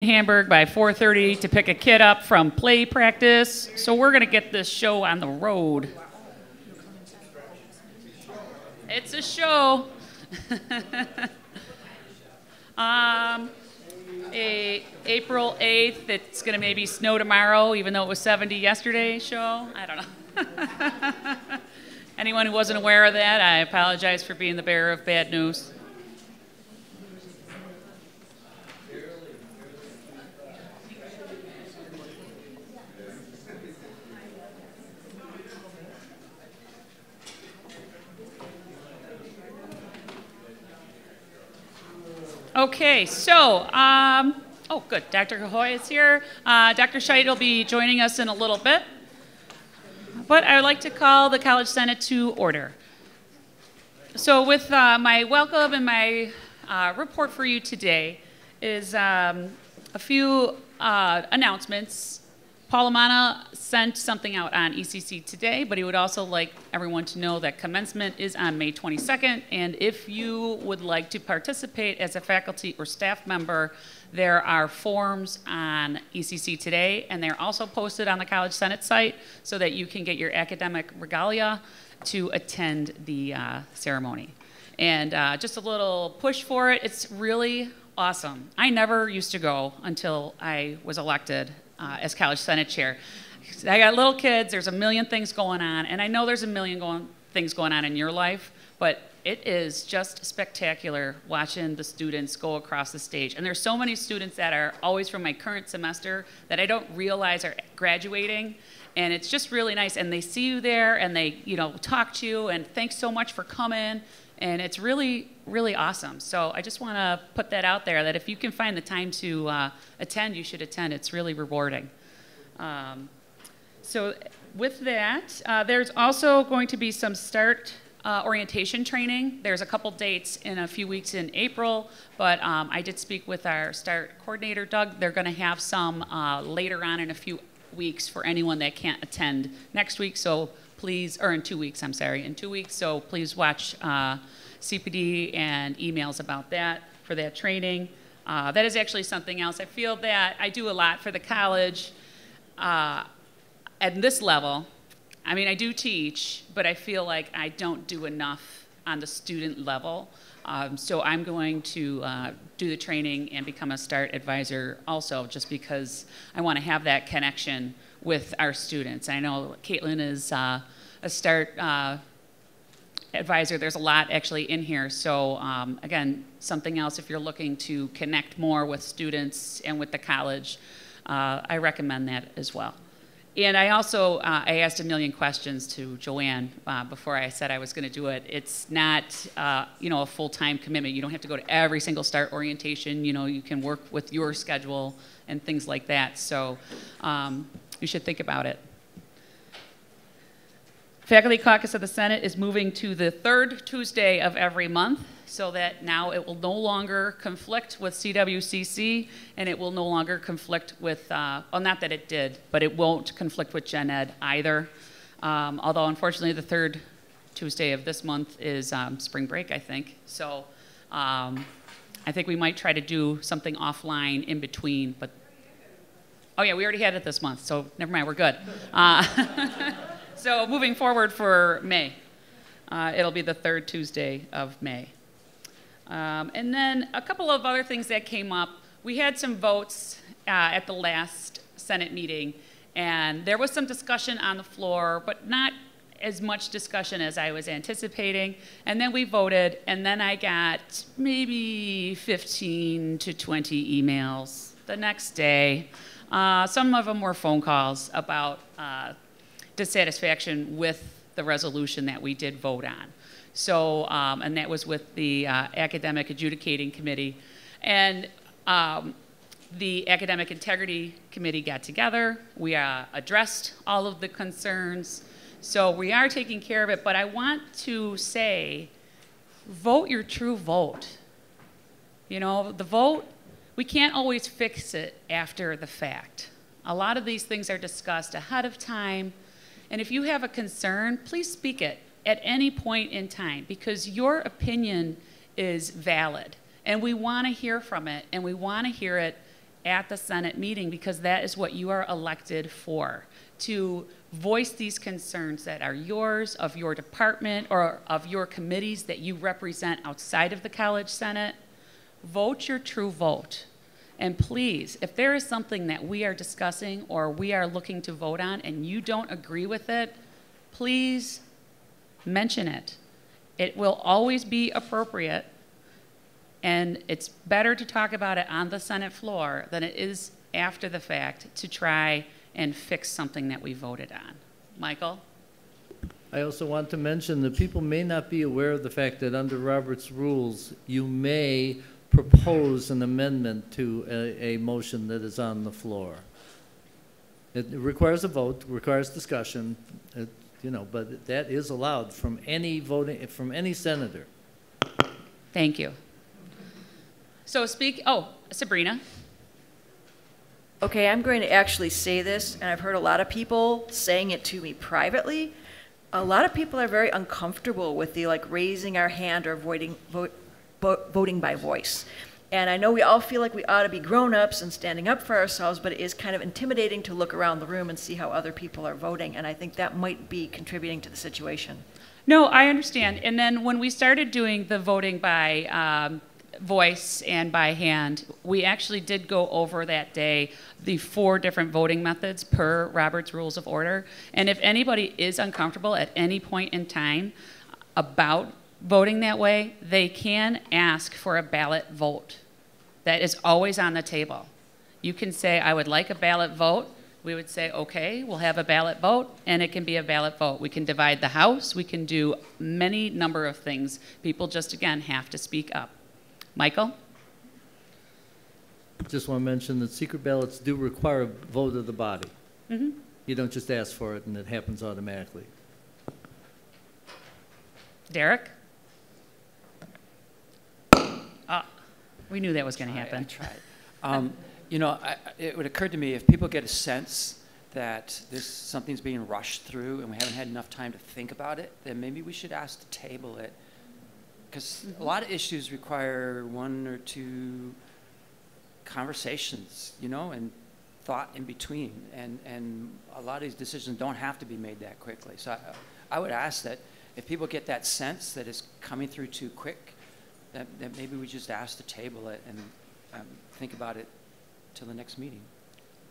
Hamburg by 4:30 to pick a kid up from play practice. So we're going to get this show on the road. It's a show. April 8th, it's going to maybe snow tomorrow, even though it was 70 yesterday show. I don't know. Anyone who wasn't aware of that, I apologize for being the bearer of bad news. Okay, so, oh good, Dr. Cahoy is here. Dr. Scheid will be joining us in a little bit. But I would like to call the College Senate to order. So with my welcome and my report for you today is a few announcements. Paul Amana sent something out on ECC today, but he would also like everyone to know that commencement is on May 22nd, and if you would like to participate as a faculty or staff member, there are forms on ECC today, and they're also posted on the College Senate site so that you can get your academic regalia to attend the ceremony. And just a little push for it, it's really awesome. I never used to go until I was elected as College Senate Chair. I got little kids, there's a million things going on, and I know there's a million things going on in your life, but it is just spectacular watching the students go across the stage. And there's so many students that are always from my current semester that I don't realize are graduating, and it's just really nice. And they see you there, and they talk to you, and thanks so much for coming. And it's really, really awesome. So I just want to put that out there, that if you can find the time to attend, you should attend. It's really rewarding. So with that, there's also going to be some START orientation training. There's a couple dates in a few weeks in April, but I did speak with our START coordinator, Doug. They're going to have some later on in a few weeks for anyone that can't attend next week. So please, or in 2 weeks, I'm sorry, in 2 weeks. So please watch CPD and emails about that for that training. That is actually something else. I feel that I do a lot for the college at this level. I mean, I do teach, but I feel like I don't do enough on the student level. So I'm going to do the training and become a START advisor also, just because I want to have that connection with our students. I know Caitlin is a START advisor. There's a lot actually in here. So again, something else if you're looking to connect more with students and with the college, I recommend that as well. And I also, I asked a million questions to Joanne before I said I was going to do it. It's not, a full-time commitment. You don't have to go to every single START orientation. You can work with your schedule and things like that. So you should think about it. Faculty Caucus of the Senate is moving to the third Tuesday of every month, so that now it will no longer conflict with CWCC, and it will no longer conflict with, well, not that it did, but it won't conflict with Gen Ed either. Although, unfortunately, the third Tuesday of this month is spring break, I think. So I think we might try to do something offline in between, but, oh yeah, we already had it this month, so never mind, we're good. So moving forward for May, it'll be the third Tuesday of May. And then a couple of other things that came up. We had some votes at the last Senate meeting, and there was some discussion on the floor, but not as much discussion as I was anticipating. And then we voted, and then I got maybe 15 to 20 emails the next day. Some of them were phone calls about dissatisfaction with the resolution that we did vote on. So, and that was with the Academic Adjudicating Committee. And the Academic Integrity Committee got together. We addressed all of the concerns. So we are taking care of it, but I want to say, vote your true vote. The vote, we can't always fix it after the fact. A lot of these things are discussed ahead of time. And if you have a concern, please speak it at any point in time, because your opinion is valid. And we want to hear from it, and we want to hear it at the Senate meeting, because that is what you are elected for, to voice these concerns that are yours, of your department, or of your committees that you represent outside of the College Senate. Vote your true vote. And please, if there is something that we are discussing or we are looking to vote on and you don't agree with it, please mention it. It will always be appropriate, and it's better to talk about it on the Senate floor than it is after the fact to try and fix something that we voted on. Michael? I also want to mention that people may not be aware of the fact that under Robert's rules, you may propose an amendment to a motion that is on the floor. It requires a vote, requires discussion, you know, but that is allowed from any senator. Thank you. So Sabrina. Okay, I'm going to actually say this, and I've heard a lot of people saying it to me privately. A lot of people are very uncomfortable with the raising our hand or voting by voice. And I know we all feel like we ought to be grown-ups and standing up for ourselves, but it is kind of intimidating to look around the room and see how other people are voting, and I think that might be contributing to the situation. No, I understand. And then when we started doing the voting by voice and by hand, we actually did go over that day the 4 different voting methods per Robert's Rules of Order. And if anybody is uncomfortable at any point in time about voting that way, they can ask for a ballot vote. That is always on the table. You can say, I would like a ballot vote. We would say, okay, we'll have a ballot vote, and it can be a ballot vote. We can divide the House. We can do many number of things. People just, again, have to speak up. Michael? Just want to mention that secret ballots do require a vote of the body. Mm-hmm. You don't just ask for it and it happens automatically. Derek? We knew that was going to happen. I tried. You know, it would occur to me, if people get a sense that something's being rushed through and we haven't had enough time to think about it, then maybe we should ask to table it. Because a lot of issues require 1 or 2 conversations, you know, and thought in between. And a lot of these decisions don't have to be made that quickly. So I would ask that if people get that sense that it's coming through too quick, that maybe we just ask to table it and think about it till the next meeting.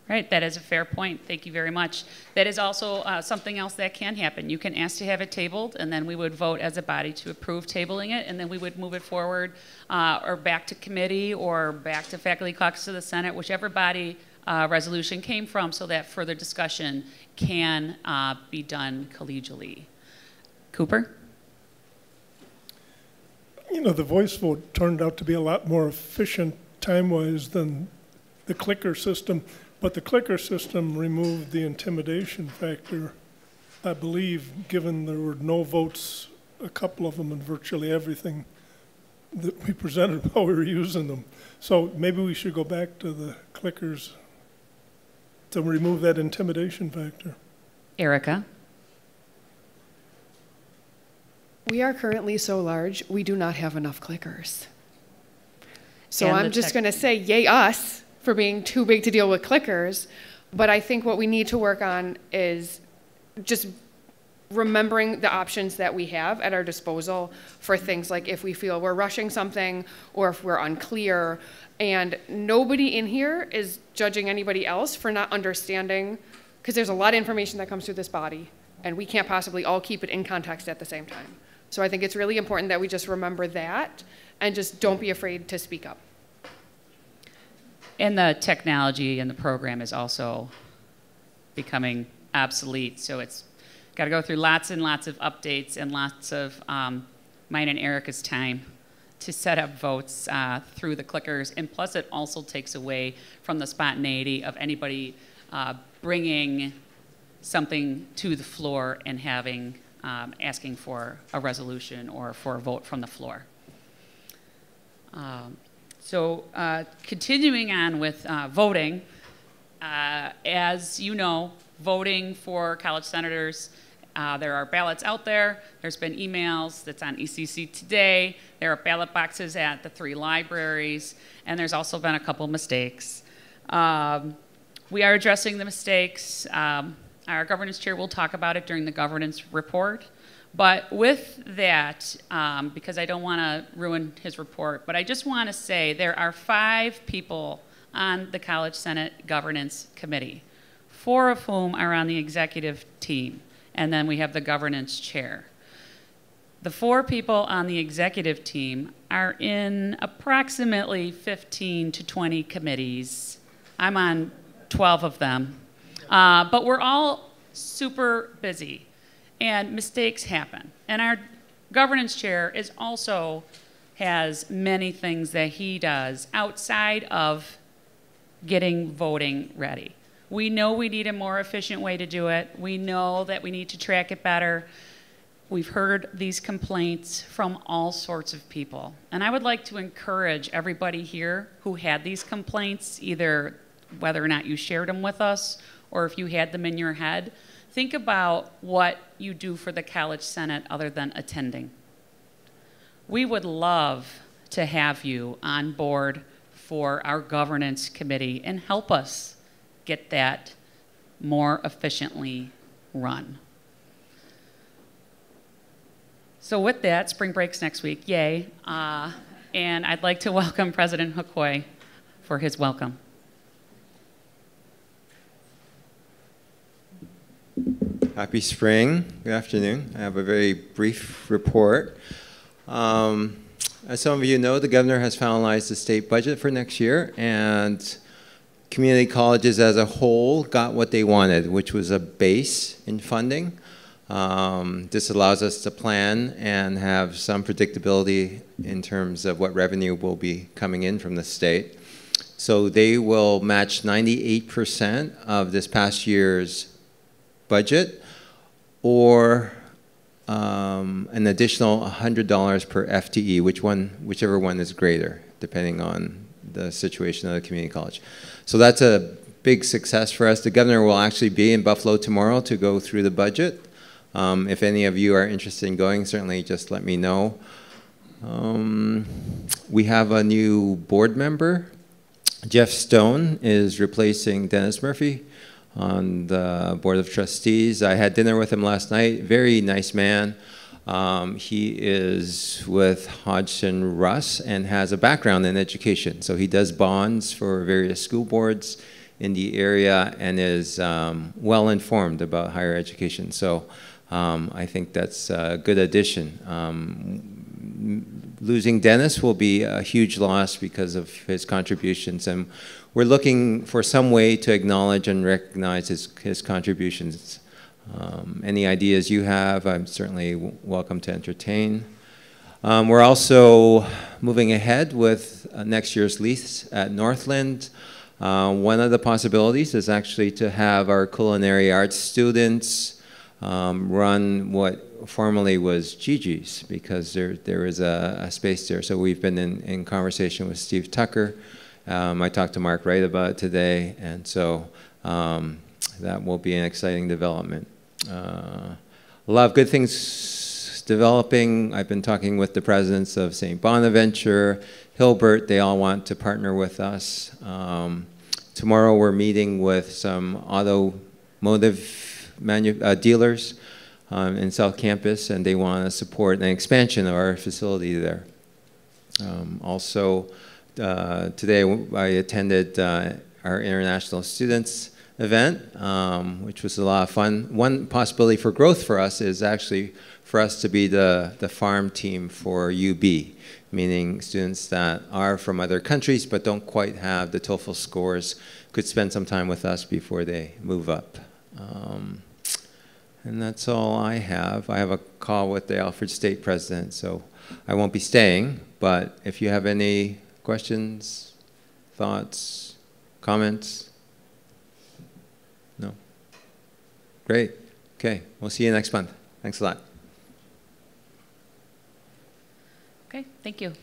Right, that is a fair point. Thank you very much. That is also something else that can happen. You can ask to have it tabled, and then we would vote as a body to approve tabling it, and then we would move it forward or back to committee or back to faculty caucus of the Senate, whichever body resolution came from, so that further discussion can be done collegially. Cooper? You know, the voice vote turned out to be a lot more efficient time-wise than the clicker system. But the clicker system removed the intimidation factor, I believe, given there were no votes, a couple of them, and virtually everything that we presented while we were using them. So maybe we should go back to the clickers to remove that intimidation factor. Erica? We are currently so large, we do not have enough clickers. So I'm just going to say, yay us, for being too big to deal with clickers, but I think what we need to work on is just remembering the options that we have at our disposal for things like if we feel we're rushing something or if we're unclear. And nobody in here is judging anybody else for not understanding, because there's a lot of information that comes through this body, and we can't possibly all keep it in context at the same time. So I think it's really important that we just remember that and just don't be afraid to speak up. And the technology in the program is also becoming obsolete, so it's got to go through lots and lots of updates and lots of mine and Erica's time to set up votes through the clickers. And plus, it also takes away from the spontaneity of anybody bringing something to the floor and having asking for a resolution or for a vote from the floor. So continuing on with voting, as you know, voting for college senators, there are ballots out there. There's been emails that's on ECC today. There are ballot boxes at the 3 libraries, and there's also been a couple mistakes. We are addressing the mistakes. Our governance chair will talk about it during the governance report. But with that, because I don't want to ruin his report, but I just want to say there are 5 people on the College Senate Governance Committee, 4 of whom are on the executive team, and then we have the governance chair. The 4 people on the executive team are in approximately 15 to 20 committees. I'm on 12 of them. But we're all super busy, and mistakes happen. And our governance chair is also has many things that he does outside of getting voting ready. We know we need a more efficient way to do it. We know that we need to track it better. We've heard these complaints from all sorts of people. And I would like to encourage everybody here who had these complaints, either whether or not you shared them with us or if you had them in your head, think about what you do for the College Senate other than attending. We would love to have you on board for our governance committee and help us get that more efficiently run. So with that, spring break's next week, yay. And I'd like to welcome President Hukoi for his welcome. Happy spring. Good afternoon. I have a very brief report. As some of you know, the governor has finalized the state budget for next year, and community colleges as a whole got what they wanted, which was a base in funding. This allows us to plan and have some predictability in terms of what revenue will be coming in from the state. So they will match 98% of this past year's budget, or an additional $100 per FTE, whichever one is greater, depending on the situation of the community college. So that's a big success for us. The governor will actually be in Buffalo tomorrow to go through the budget. If any of you are interested in going, certainly just let me know. We have a new board member. Jeff Stone is replacing Dennis Murphy on the Board of Trustees. I had dinner with him last night. Very nice man. He is with Hodgson Russ and has a background in education. So he does bonds for various school boards in the area and is well informed about higher education. So I think that's a good addition. Losing Dennis will be a huge loss because of his contributions, and we're looking for some way to acknowledge and recognize his contributions. Any ideas you have, I'm certainly welcome to entertain. We're also moving ahead with next year's lease at Northland. One of the possibilities is actually to have our culinary arts students run what formerly was Gigi's, because there is a space there. So we've been in conversation with Steve Tucker. I talked to Mark Wright about it today, and so that will be an exciting development. A lot of good things developing. I've been talking with the presidents of St. Bonaventure, Hilbert. They all want to partner with us. Tomorrow we're meeting with some automotive dealers in South Campus, and they want to support an expansion of our facility there. Also, today I attended our international students event, which was a lot of fun. One possibility for growth for us is actually for us to be the farm team for UB, meaning students that are from other countries but don't quite have the TOEFL scores could spend some time with us before they move up. And that's all I have. I have a call with the Alfred State president, so I won't be staying, but if you have any questions, thoughts, comments? No? Great. Okay, we'll see you next month. Thanks a lot. Okay, thank you.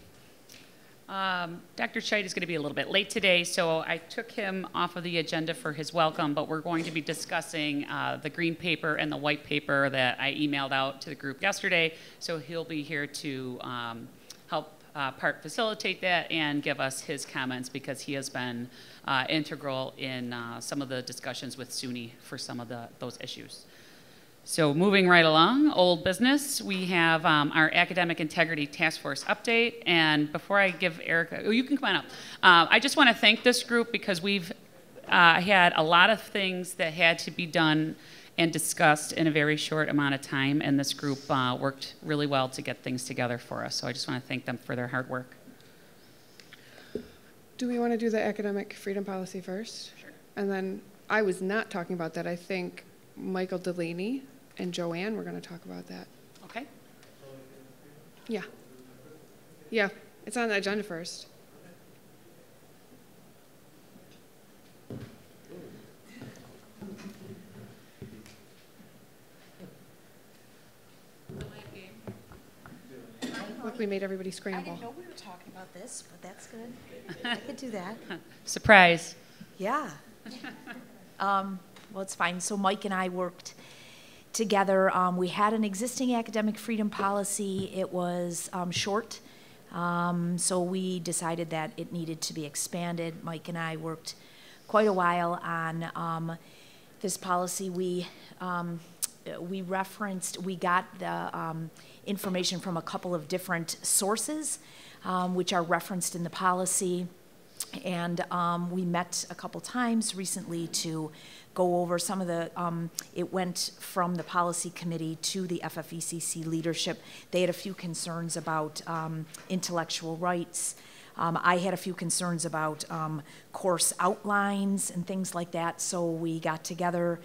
Dr. Scheid is going to be a little bit late today, so I took him off of the agenda for his welcome, but we're going to be discussing the green paper and the white paper that I emailed out to the group yesterday, so he'll be here to help part facilitate that and give us his comments, because he has been integral in some of the discussions with SUNY for some of those issues. So moving right along, old business, we have our Academic Integrity Task Force update. And before I give Erica, oh, you can come on up. I just want to thank this group, because we've had a lot of things that had to be done and discussed in a very short amount of time, and this group worked really well to get things together for us. So I just want to thank them for their hard work. Do we want to do the academic freedom policy first? Sure. And then I was not talking about that. I think Michael Delaney and Joanne were going to talk about that. Okay. Yeah. Yeah, it's on the agenda first. Look, we made everybody I scramble. didn't know we were talking about this, but that's good. I could do that. Surprise. Yeah. Well, it's fine. So Mike and I worked together. We had an existing academic freedom policy. It was short, so we decided that it needed to be expanded. Mike and I worked quite a while on this policy. We referenced, we got the information from a couple of different sources, which are referenced in the policy. And we met a couple times recently to go over some of the, it went from the policy committee to the FFECC leadership. They had a few concerns about intellectual rights. I had a few concerns about course outlines and things like that, so we got together.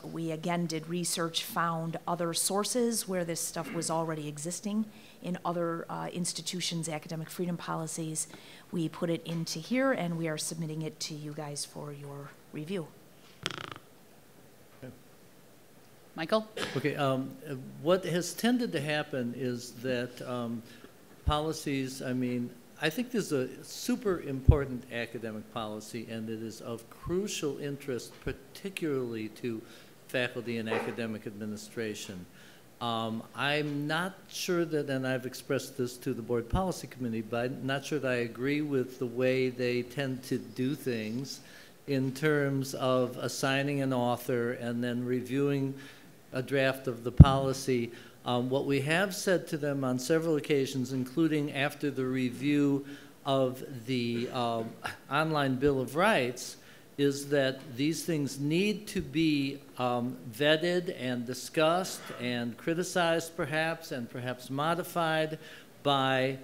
We again did research, found other sources where this stuff was already existing in other institutions' academic freedom policies. We put it into here, and we are submitting it to you guys for your review. Michael? Okay, what has tended to happen is that policies, I mean, I think this is a super important academic policy, and it is of crucial interest, particularly to faculty and academic administration. I'm not sure that, and I've expressed this to the Board Policy Committee, but I'm not sure that I agree with the way they tend to do things in terms of assigning an author and then reviewing a draft of the policy. What we have said to them on several occasions, including after the review of the online Bill of Rights, is that these things need to be vetted and discussed and criticized perhaps, and perhaps modified by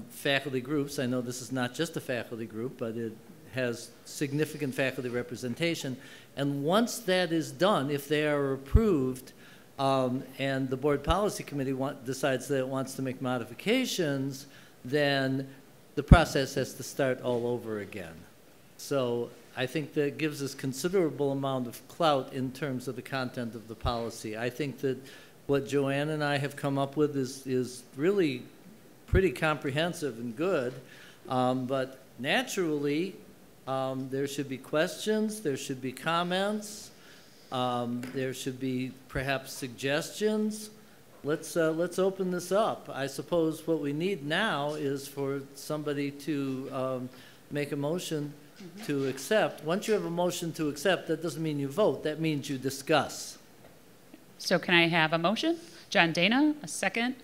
faculty groups. I know this is not just a faculty group, but it has significant faculty representation. And once that is done, if they are approved, and the Board Policy Committee decides that it wants to make modifications, then the process has to start all over again. So I think that gives us considerable amount of clout in terms of the content of the policy. I think that what Joanne and I have come up with is really pretty comprehensive and good, but naturally there should be questions, there should be comments, there should be perhaps suggestions. Let's open this up. I suppose what we need now is for somebody to make a motion to accept. Once you have a motion to accept, that doesn't mean you vote. That means you discuss. So can I have a motion? John Dana, a second.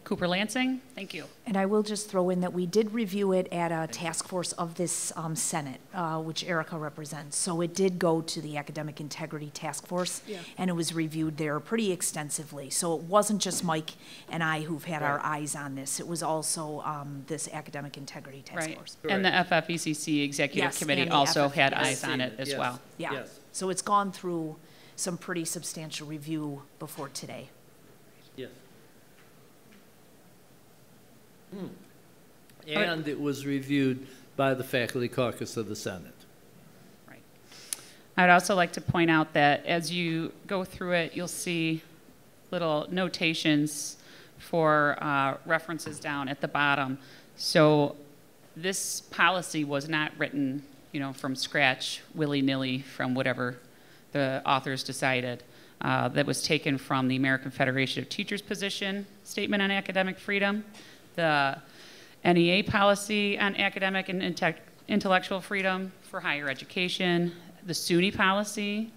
Cooper Lansing, thank you. And I will just throw in that we did review it at a task force of this Senate, which Erica represents. So it did go to the Academic Integrity Task Force, and it was reviewed there pretty extensively. So it wasn't just Mike and I who've had our eyes on this. It was also this Academic Integrity Task Force. And the FFECC Executive Committee also had eyes on it as well. Yeah. Yes. So it's gone through some pretty substantial review before today. Yes. And it was reviewed by the Faculty Caucus of the Senate. Right. I'd also like to point out that as you go through it, you'll see little notations for references down at the bottom. So this policy was not written, from scratch, willy-nilly, from whatever the authors decided. That was taken from the American Federation of Teachers position statement on academic freedom, the NEA policy on academic and intellectual freedom for higher education, the SUNY policy,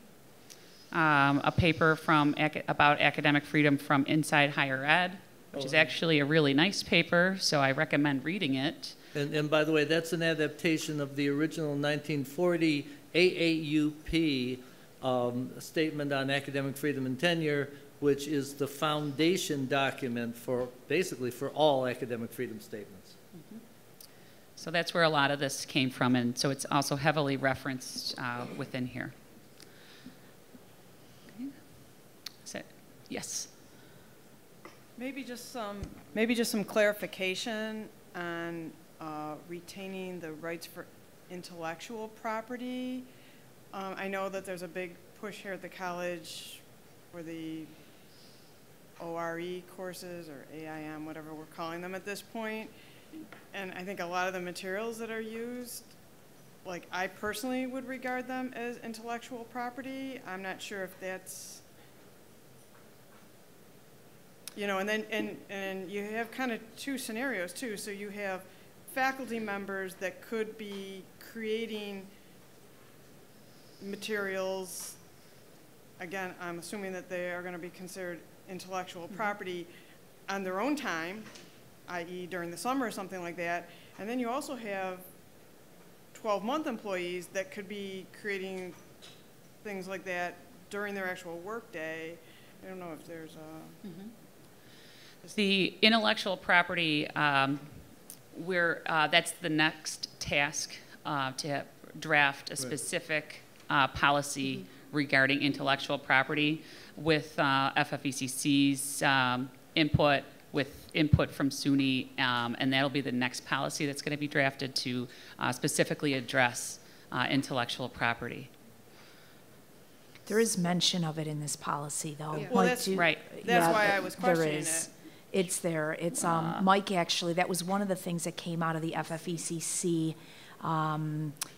a paper from about academic freedom from Inside Higher Ed, which is actually a really nice paper, so I recommend reading it. And by the way, that's an adaptation of the original 1940 AAUP statement on academic freedom and tenure, which is the foundation document for basically for all academic freedom statements. So that's where a lot of this came from, and so it's also heavily referenced within here. Okay. So, yes. Maybe just some clarification on retaining the rights for intellectual property. I know that there's a big push here at the college for the ORE courses, or AIM, whatever we're calling them at this point. And I think a lot of the materials that are used, like I personally would regard them as intellectual property. I'm not sure if that's, you know, and then and you have kind of two scenarios too. So you have faculty members that could be creating materials. Again, I'm assuming that they are going to be considered intellectual property on their own time, i.e. during the summer or something like that. And then you also have 12-month employees that could be creating things like that during their actual work day. I don't know if there's a... The intellectual property, that's the next task to draft a specific policy regarding intellectual property with FFECC's input, with input from SUNY, and that'll be the next policy that's going to be drafted to specifically address intellectual property. There is mention of it in this policy, though. Yeah. Well, that's right. That's why I was questioning it. It's there. It's Mike, actually, that was one of the things that came out of the FFECC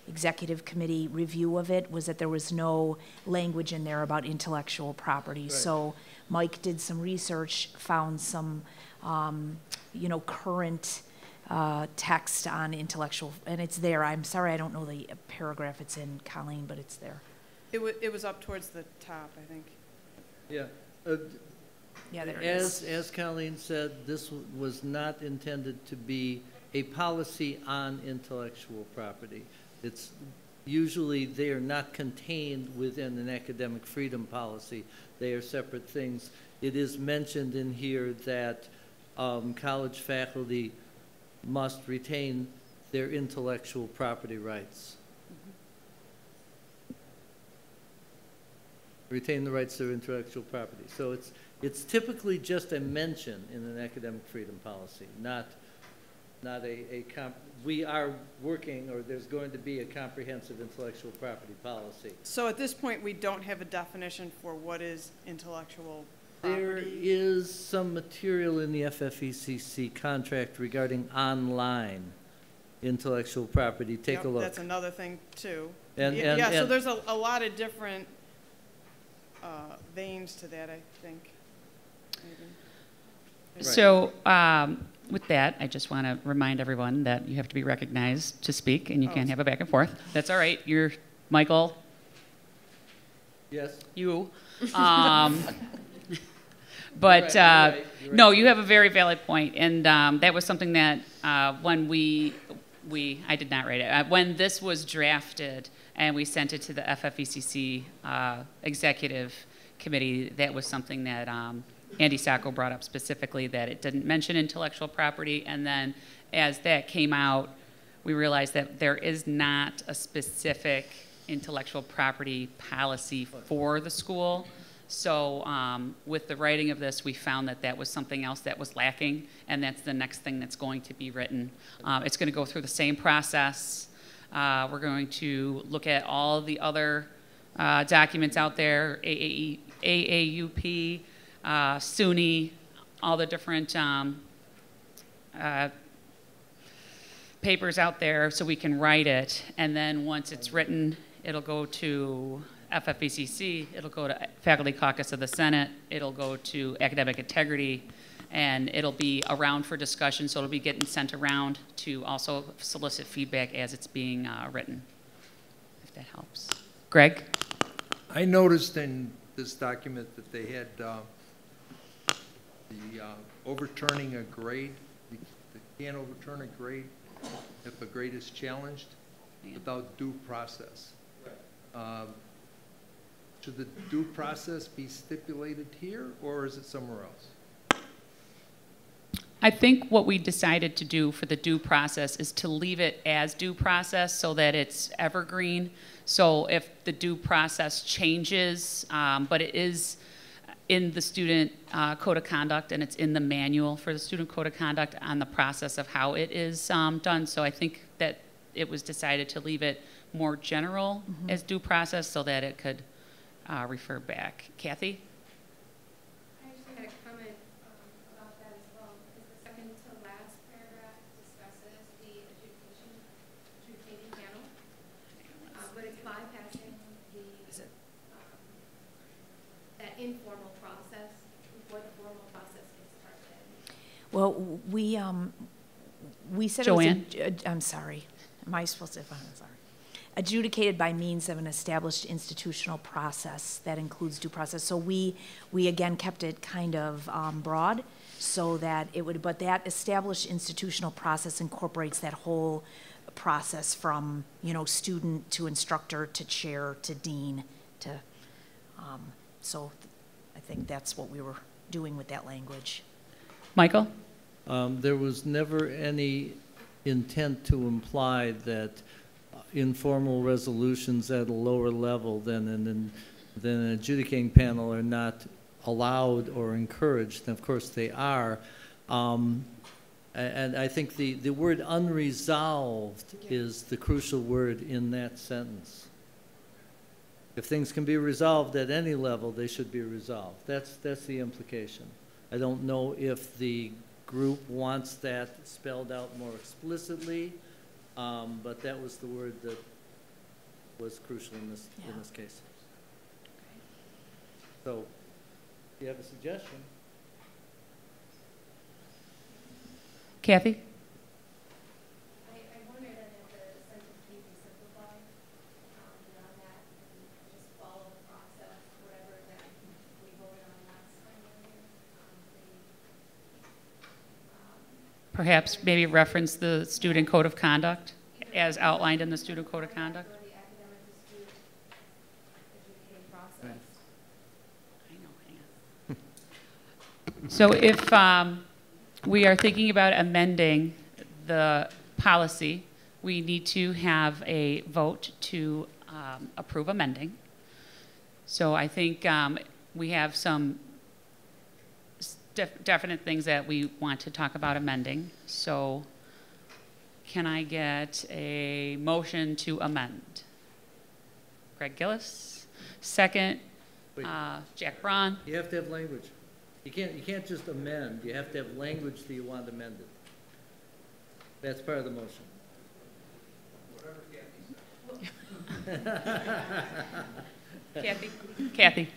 executive committee review of it, was that there was no language in there about intellectual property. Right. So Mike did some research, found some, you know, current text on intellectual, and it's there. I'm sorry, I don't know the paragraph it's in, Colleen, but it's there. It was up towards the top, I think. Yeah. Yeah, there it is. As Colleen said, this was not intended to be a policy on intellectual property. It's usually they are not contained within an academic freedom policy. They are separate things. It is mentioned in here that college faculty must retain their intellectual property rights. Retain the rights to their intellectual property. So it's typically just a mention in an academic freedom policy, not we are working, or there's going to be a comprehensive intellectual property policy. So at this point, we don't have a definition for what is intellectual property? There is some material in the FFECC contract regarding online intellectual property. Take a look. That's another thing, too. And so there's a lot of different veins to that, I think. Maybe. So with that, I just want to remind everyone that you have to be recognized to speak, and you can't have a back and forth. That's all right. You're Michael. Yes. You. But you're right. no, you have a very valid point, and that was something that when I did not write it. When this was drafted and we sent it to the FFECC executive committee, that was something that Andy Sacco brought up specifically, that it didn't mention intellectual property. And then as that came out, we realized that there is not a specific intellectual property policy for the school. So with the writing of this, we found that that was something else that was lacking, and that's the next thing that's going to be written. It's going to go through the same process. We're going to look at all the other documents out there, AAUP, SUNY, all the different papers out there, so we can write it. And then once it's written, it'll go to FFECC, it'll go to Faculty Caucus of the Senate, it'll go to Academic Integrity, and it'll be around for discussion, so it'll be getting sent around to also solicit feedback as it's being written, if that helps. Greg? I noticed in this document that they had the overturning a grade. You can't overturn a grade if a grade is challenged without due process. Should the due process be stipulated here, or is it somewhere else? I think what we decided to do for the due process is to leave it as due process so that it's evergreen. So if the due process changes, but it is in the student code of conduct and it's in the manual for the student code of conduct on the process of how it is done. So I think that it was decided to leave it more general as due process so that it could refer back. Kathy? I just had a comment about that as well. Because the second to last paragraph discusses the adjudicating panel, but it's bypassing the that informal process before the formal process gets started. Well, we said Joanne? it was, I'm sorry. Am I supposed to, I'm sorry. Adjudicated by means of an established institutional process that includes due process. So we again kept it kind of broad so that it would, but that established institutional process incorporates that whole process from, you know, student to instructor to chair to dean to, so I think that's what we were doing with that language. Michael? There was never any intent to imply that informal resolutions at a lower level than an adjudicating panel are not allowed or encouraged. And of course they are. And I think the word unresolved is the crucial word in that sentence. If things can be resolved at any level, they should be resolved. That's the implication. I don't know if the group wants that spelled out more explicitly, but that was the word that was crucial in this case. So, do you have a suggestion? Kathy? I wondered if the sentence can be simplified beyond that and just follow the process, whatever that we voted on last time. Perhaps maybe reference the student code of conduct as outlined in the student code of conduct. So if we are thinking about amending the policy, we need to have a vote to approve amending. So I think we have some definite things that we want to talk about amending. So can I get a motion to amend? Greg Gillis. Second, Jack Braun. You have to have language. You can't just amend. You have to have language that you want amended. That's part of the motion. Kathy?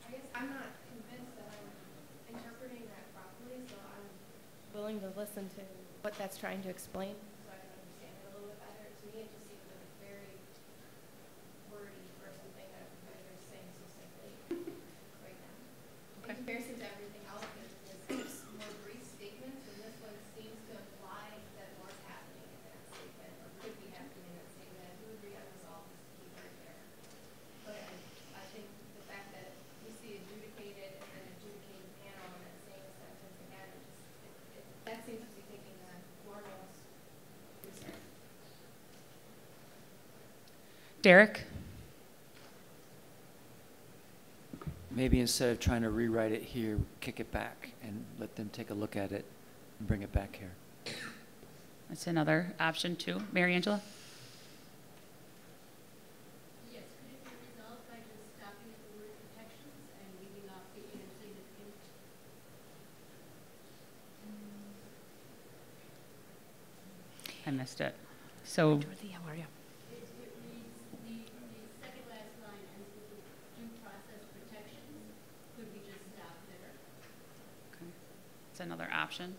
I guess I'm not convinced that I'm interpreting that properly, so I'm willing to listen to what that's trying to explain so I can understand it a little bit better. To me, it just seems like it's very wordy for something that everybody's saying so simply right now. In comparison to everything else, there's more brief statements, and this one seems to imply that more's happening in that statement, or could be happening in that statement. I do agree on resolve is the key word there. But I think the fact that we see adjudicated and then adjudicated panel in that same sentence again, that seems to be taking the foremost concern. Derek? Maybe instead of trying to rewrite it here, kick it back and let them take a look at it and bring it back here. That's another option too. Mary Angela? Yes, could it be resolved by just stopping at the word protections and leaving off the insignificant? I missed it. So Dorothy, how are you? It reads, the second last line ends with the due process protections. Could we just stop there? okay. another option.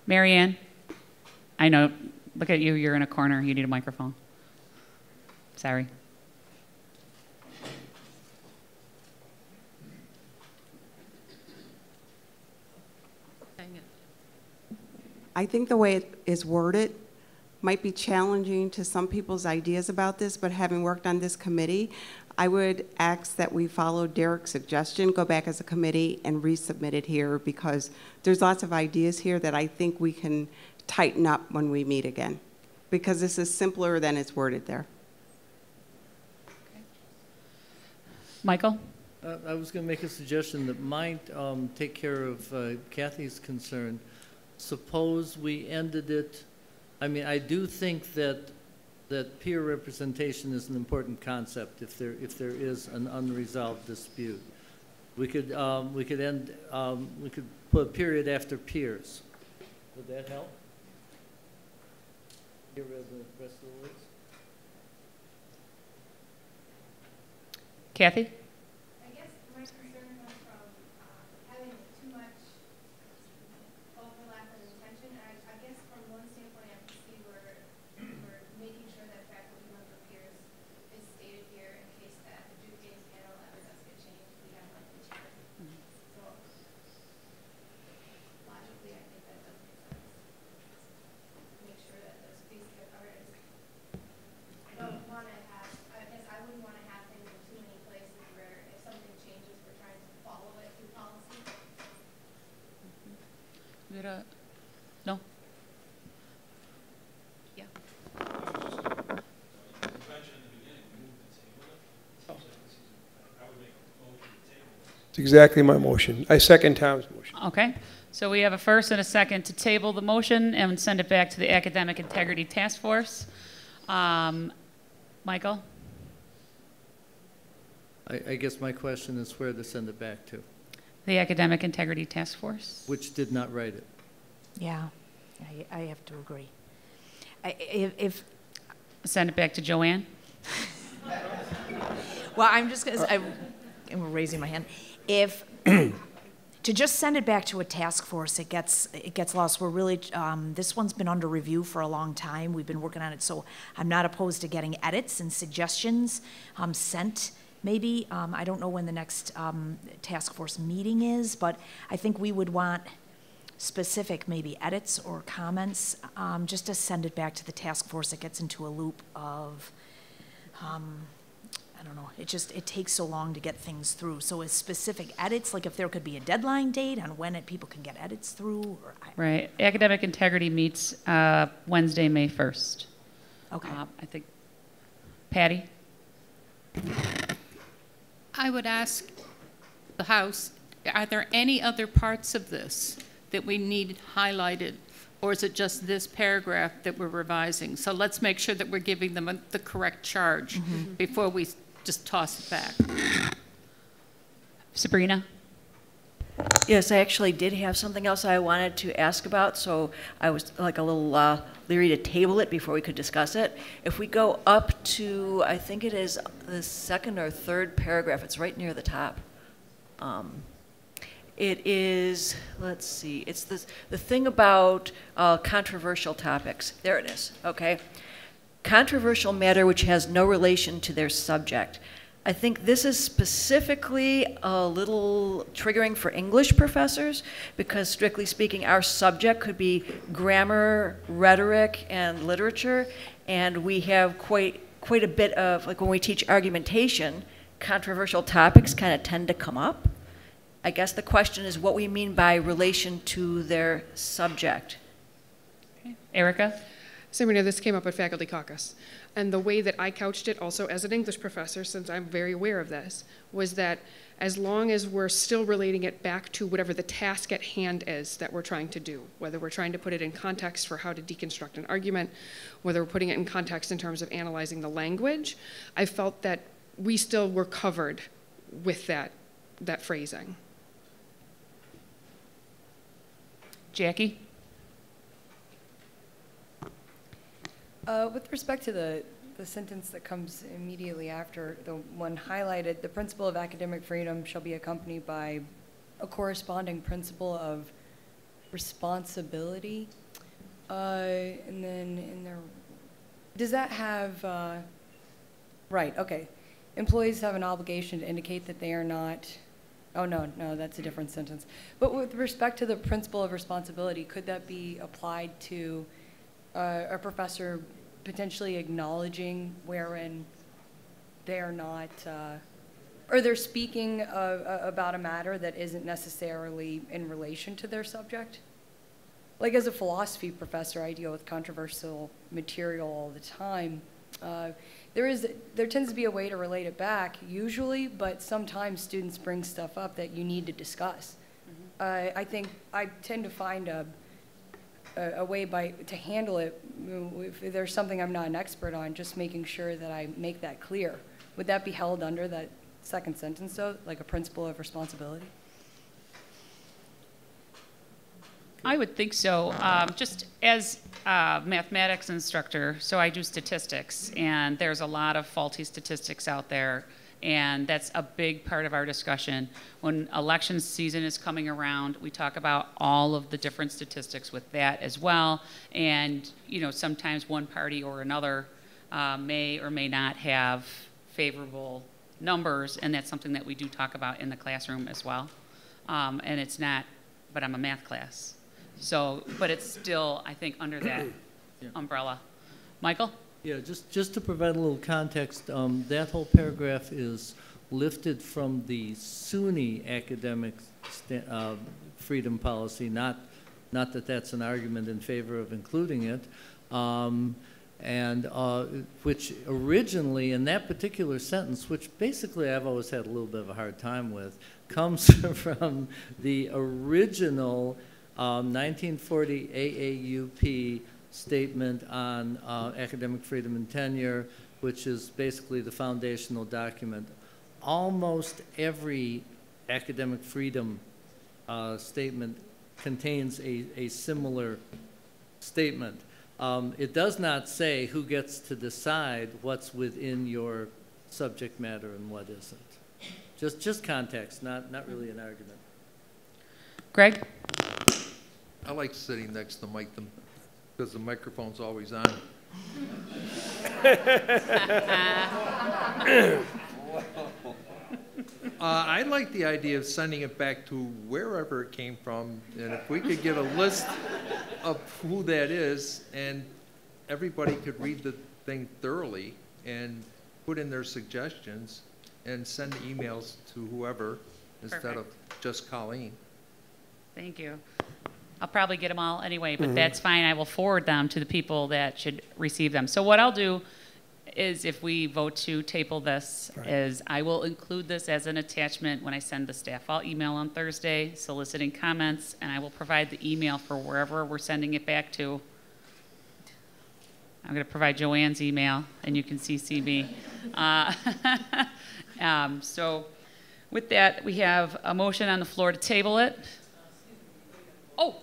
Marianne, I know, look at you, you're in a corner, you need a microphone. Sorry. I think the way it is worded might be challenging to some people's ideas about this, but having worked on this committee, I would ask that we follow Derek's suggestion, go back as a committee and resubmit it here, because there's lots of ideas here that I think we can tighten up when we meet again, because this is simpler than it's worded there. Okay. Michael? I was going to make a suggestion that might take care of Kathy's concern. Suppose we ended it, I mean, I do think that peer representation is an important concept if there is an unresolved dispute. We could put a period after peers. Would that help? Get rid of the rest of the words. Kathy? I guess my concern comes from having too much overlap and intention. I guess from one standpoint, I can see we're making sure that faculty member peers is stated here in case that the Duke Days panel ever does get changed. We have like the chair. So logically, I think that does make sense. Make sure that those space get covered. I don't want to have, I guess I wouldn't want to have things in too many places where if something changes, we're trying to follow it through policy. No? Yeah. It's exactly my motion. I second Tom's motion. Okay. So we have a first and a second to table the motion and send it back to the Academic Integrity Task Force. Michael? I guess my question is where to send it back to, The Academic Integrity Task Force. which did not write it. Yeah, I have to agree. If Send it back to Joanne. well, I'm just going to, I'm raising my hand. If to just send it back to a task force, it gets lost. We're really, this one's been under review for a long time. We've been working on it, so I'm not opposed to getting edits and suggestions sent. Maybe, I don't know when the next task force meeting is, but I think we would want specific maybe edits or comments, just to send it back to the task force. It gets into a loop of, I don't know, it takes so long to get things through. So as specific edits, like if there could be a deadline date on when people can get edits through. Or Right. Academic Integrity meets Wednesday, May 1st. Okay. I think. Patty? I would ask the House, are there any other parts of this that we need highlighted, or is it just this paragraph that we're revising? So let's make sure that we're giving them the correct charge before we just toss it back. Sabrina? Yes, I actually did have something else I wanted to ask about, so I was like a little leery to table it before we could discuss it. If we go up to, I think it is the second or third paragraph, it's right near the top. It is, let's see, it's the thing about controversial topics. There it is, okay? Controversial matter which has no relation to their subject. I think this is specifically a little triggering for English professors because, strictly speaking, our subject could be grammar, rhetoric, and literature, and we have quite a bit of, like when we teach argumentation, controversial topics kind of tend to come up. I guess the question is what we mean by relation to their subject. Okay. Erica? Sabrina, this came up at Faculty Caucus. And the way that I couched it also as an English professor, since I'm very aware of this, was that as long as we're still relating it back to whatever the task at hand is that we're trying to do, whether we're trying to put it in context for how to deconstruct an argument, whether we're putting it in context in terms of analyzing the language, I felt that we still were covered with that phrasing. Jackie? With respect to the the sentence that comes immediately after the one highlighted, the principle of academic freedom shall be accompanied by a corresponding principle of responsibility. And then in there, does that have, right, okay. Employees have an obligation to indicate that they are not, oh no, that's a different sentence. But with respect to the principle of responsibility, could that be applied to a professor potentially acknowledging wherein they're not, or they're speaking about a matter that isn't necessarily in relation to their subject? Like as a philosophy professor, I deal with controversial material all the time. There tends to be a way to relate it back, usually, but sometimes students bring stuff up that you need to discuss. I think I tend to find a way to handle it. If there's something I'm not an expert on, just making sure that I make that clear. Would that be held under that second sentence, though, like a principle of responsibility? I would think so. Just as a mathematics instructor, so I do statistics, and there's a lot of faulty statistics out there, and that's a big part of our discussion. When election season is coming around, we talk about all of the different statistics with that as well, and you know, sometimes one party or another may or may not have favorable numbers, and that's something that we do talk about in the classroom as well. And it's not, but I'm a math class. So, but it's still, I think, under that umbrella. Michael? Yeah, just to provide a little context, that whole paragraph is lifted from the SUNY academic freedom policy, not that that's an argument in favor of including it, which originally, in that particular sentence, which basically I've always had a little bit of a hard time with, comes from the original 1940 AAUP statement on academic freedom and tenure, which is basically the foundational document. Almost every academic freedom statement contains a similar statement. It does not say who gets to decide what's within your subject matter and what isn't. Just context, not really an argument. Greg? I like sitting next to Mike because the microphone's always on. I like the idea of sending it back to wherever it came from, and if we could get a list of who that is, and everybody could read the thing thoroughly and put in their suggestions and send emails to whoever instead of just Colleen. Thank you. I'll probably get them all anyway, but that's fine. I will forward them to the people that should receive them. So what I'll do is, if we vote to table this, is I will include this as an attachment when I send the staff. I'll email on Thursday soliciting comments, and I will provide the email for wherever we're sending it back to. I'm going to provide Joanne's email, and you can CC me. So with that, we have a motion on the floor to table it. Oh,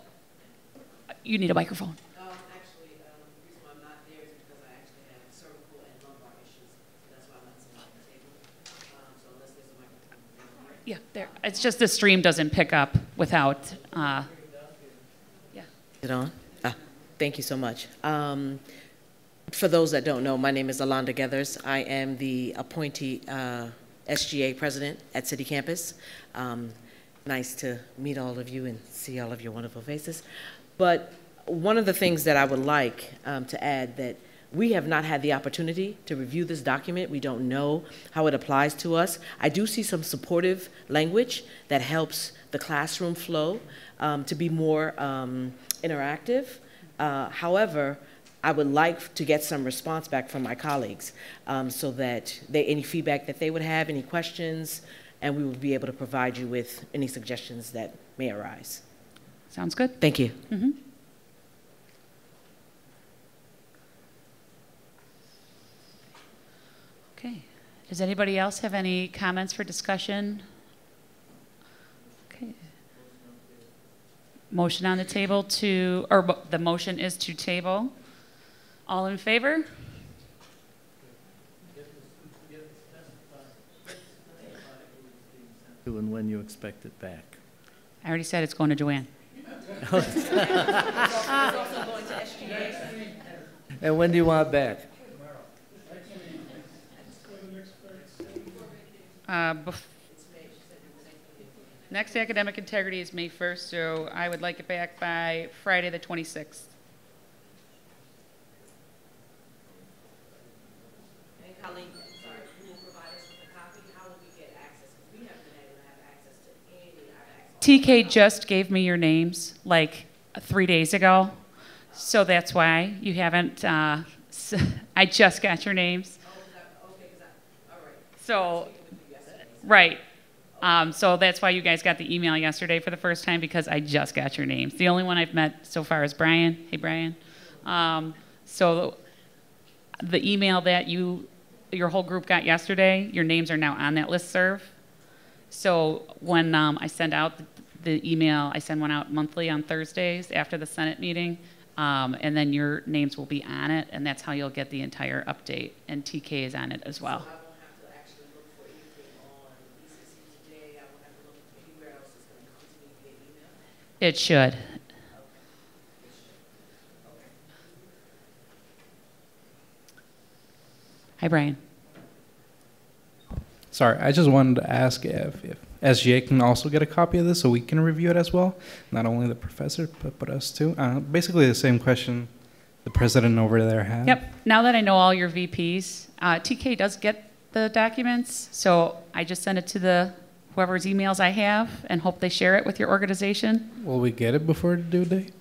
you need a microphone. Actually, the reason why I'm not there is because I actually have cervical and lumbar issues. So that's why I'm not sitting at the table. So unless there's a microphone. Yeah, there. It's just the stream doesn't pick up without. Yeah. Is it on? Thank you so much. For those that don't know, my name is Alonda Gethers. I am the appointee SGA president at City Campus. Nice to meet all of you and see all of your wonderful faces. But one of the things that I would like to add, that we have not had the opportunity to review this document. We don't know how it applies to us. I do see some supportive language that helps the classroom flow to be more interactive. However, I would like to get some response back from my colleagues so that any feedback that they would have, any questions, and we will be able to provide you with any suggestions that may arise. Sounds good. Thank you. Mm-hmm. Okay. Does anybody else have any comments for discussion? Okay. Motion on the table to, or the motion is to table. All in favor? to and when you expect it back. I already said it's going to Joanne. And when do you want it back? Next academic integrity is May 1st, so I would like it back by Friday the 26th. And Colleen, sorry, who will provide us with a copy? How will we get access? Because we haven't been able to have access to any of our TK just gave me your names like 3 days ago, so that's why you haven't, I just got your names. So, right. So that's why you guys got the email yesterday for the first time, because I just got your names. The only one I've met so far is Brian. Hey, Brian. So the email that your whole group got yesterday, your names are now on that listserv. So when I send out the email, I send one out monthly on Thursdays after the Senate meeting, and then your names will be on it, and that's how you'll get the entire update. And TK is on it as well. It should. Hi, Brian. Sorry, I just wanted to ask if SGA can also get a copy of this so we can review it as well. Not only the professor, but us too. Basically the same question the president over there had. Yep. Now that I know all your VPs, TK does get the documents, so I just send it to whoever's emails I have and hope they share it with your organization. Will we get it before the due date?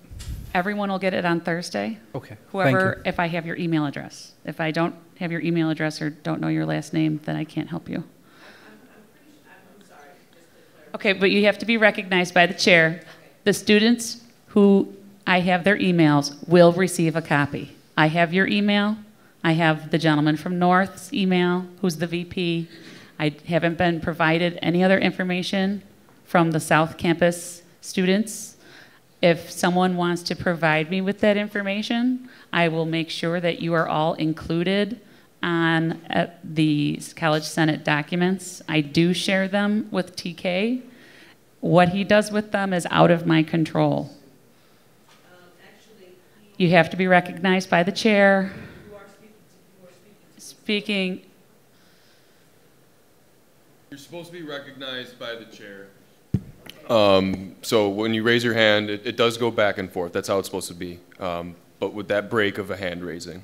Everyone will get it on Thursday. Okay. Whoever, if I have your email address. If I don't have your email address or don't know your last name, then I can't help you. Okay, but you have to be recognized by the chair. The students who I have their emails will receive a copy. I have your email. I have the gentleman from North's email, who's the VP. I haven't been provided any other information from the South Campus students. If someone wants to provide me with that information, I will make sure that you are all included on the College Senate documents. I do share them with TK. What he does with them is out of my control. You have to be recognized by the chair. Speaking. You're supposed to be recognized by the chair. So when you raise your hand, it does go back and forth. That's how it's supposed to be. But with that break of a hand raising.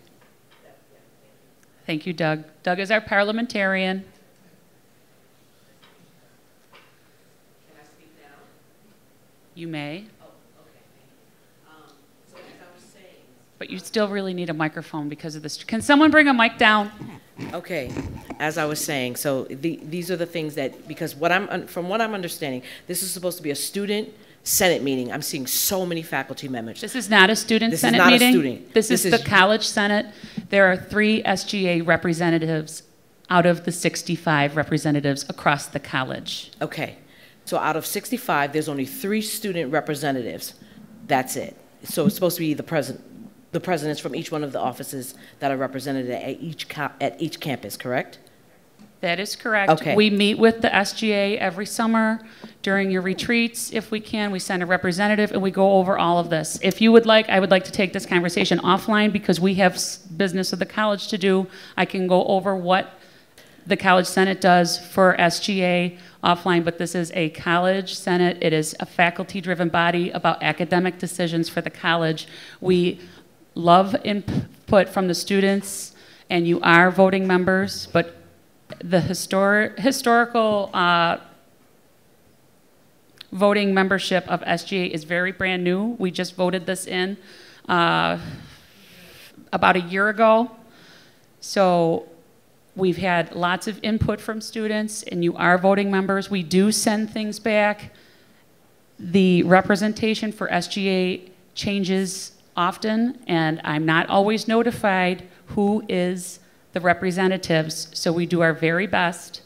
Thank you, Doug. Doug is our parliamentarian. Can I speak now? You may. Oh, okay. So as I was saying. But you still really need a microphone because of this. Can someone bring a mic down? Okay, as I was saying, so these are the things that, because from what I'm understanding, this is supposed to be a student Senate meeting. I'm seeing so many faculty members. This is not a student Senate meeting. This is not a student. This is the College Senate. There are 3 SGA representatives out of the 65 representatives across the college. Okay, so out of 65, there's only 3 student representatives. That's it. So it's supposed to be the presidents from each one of the offices that are represented at each campus, correct? That is correct. Okay. We meet with the SGA every summer during your retreats. If we can, we send a representative and we go over all of this. If you would like, I would like to take this conversation offline because we have business with the college to do. I can go over what the College Senate does for SGA offline, but this is a College Senate. It is a faculty-driven body about academic decisions for the college. We love input from the students, and you are voting members, but the historical voting membership of SGA is very brand new. We just voted this in about a year ago. So we've had lots of input from students, and you are voting members. We do send things back. The representation for SGA changes often, and I'm not always notified who is the representatives, so we do our very best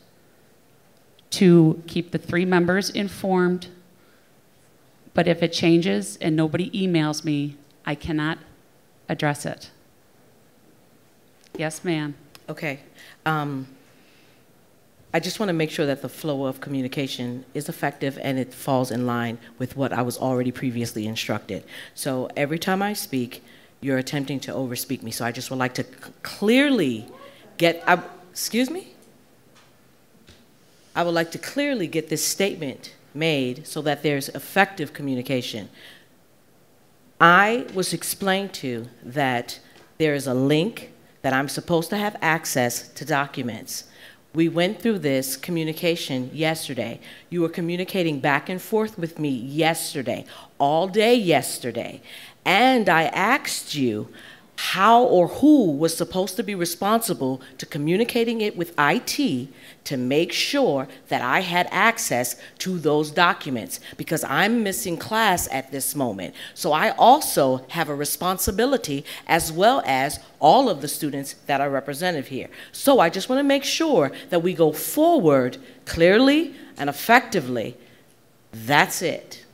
to keep the 3 members informed. But if it changes and nobody emails me, I cannot address it. Yes, ma'am. Okay. I just want to make sure that the flow of communication is effective and it falls in line with what I was already previously instructed. So every time I speak, you're attempting to overspeak me. So I just would like to clearly get, excuse me? I would like to clearly get this statement made so that there's effective communication. I was explained to that there is a link that I'm supposed to have access to documents. We went through this communication yesterday. You were communicating back and forth with me yesterday, all day yesterday. And I asked you how or who was supposed to be responsible to communicating it with IT to make sure that I had access to those documents, because I'm missing class at this moment. So I also have a responsibility, as well as all of the students that are represented here. So I just want to make sure that we go forward clearly and effectively. That's it.